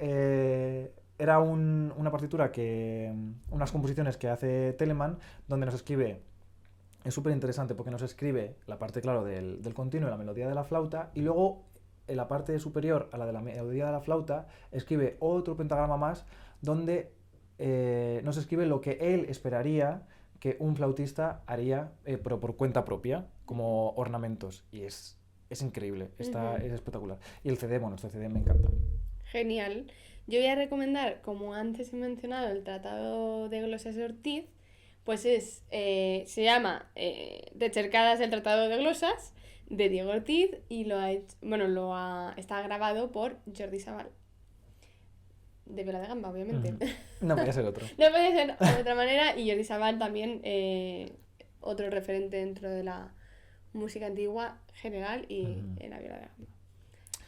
era una partitura unas composiciones que hace Telemann, donde nos escribe, es súper interesante porque nos escribe la parte, claro, del continuo y la melodía de la flauta, y luego en la parte superior a la de la melodía de la flauta escribe otro pentagrama más donde nos escribe lo que él esperaría que un flautista haría, pero por cuenta propia, como ornamentos. Y es increíble, es espectacular. Y el CD, bueno, este CD me encanta. Genial. Yo voy a recomendar, como antes he mencionado, el Tratado de Glosas de Ortiz, pues se llama De Cercadas el Tratado de Glosas, de Diego Ortiz, y está grabado por Jordi Sabal. De Vela de Gamba, obviamente. No podía ser otro. No puede ser de otra manera, y Jordi Sabal también, otro referente dentro de la música antigua general y en la Viola de Gamba.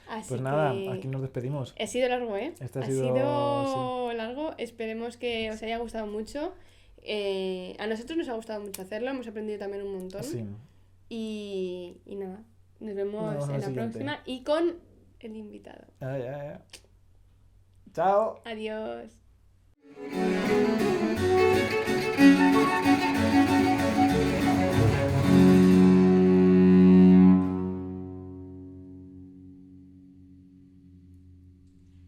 Así Pues nada, que aquí nos despedimos. ha sido largo, ¿eh? Este ha sido largo. Esperemos que os haya gustado mucho. A nosotros nos ha gustado mucho hacerlo, hemos aprendido también un montón. Sí. Y nada, nos vemos Nos vemos en en la el siguiente. próxima y con el invitado. Chao. Adiós.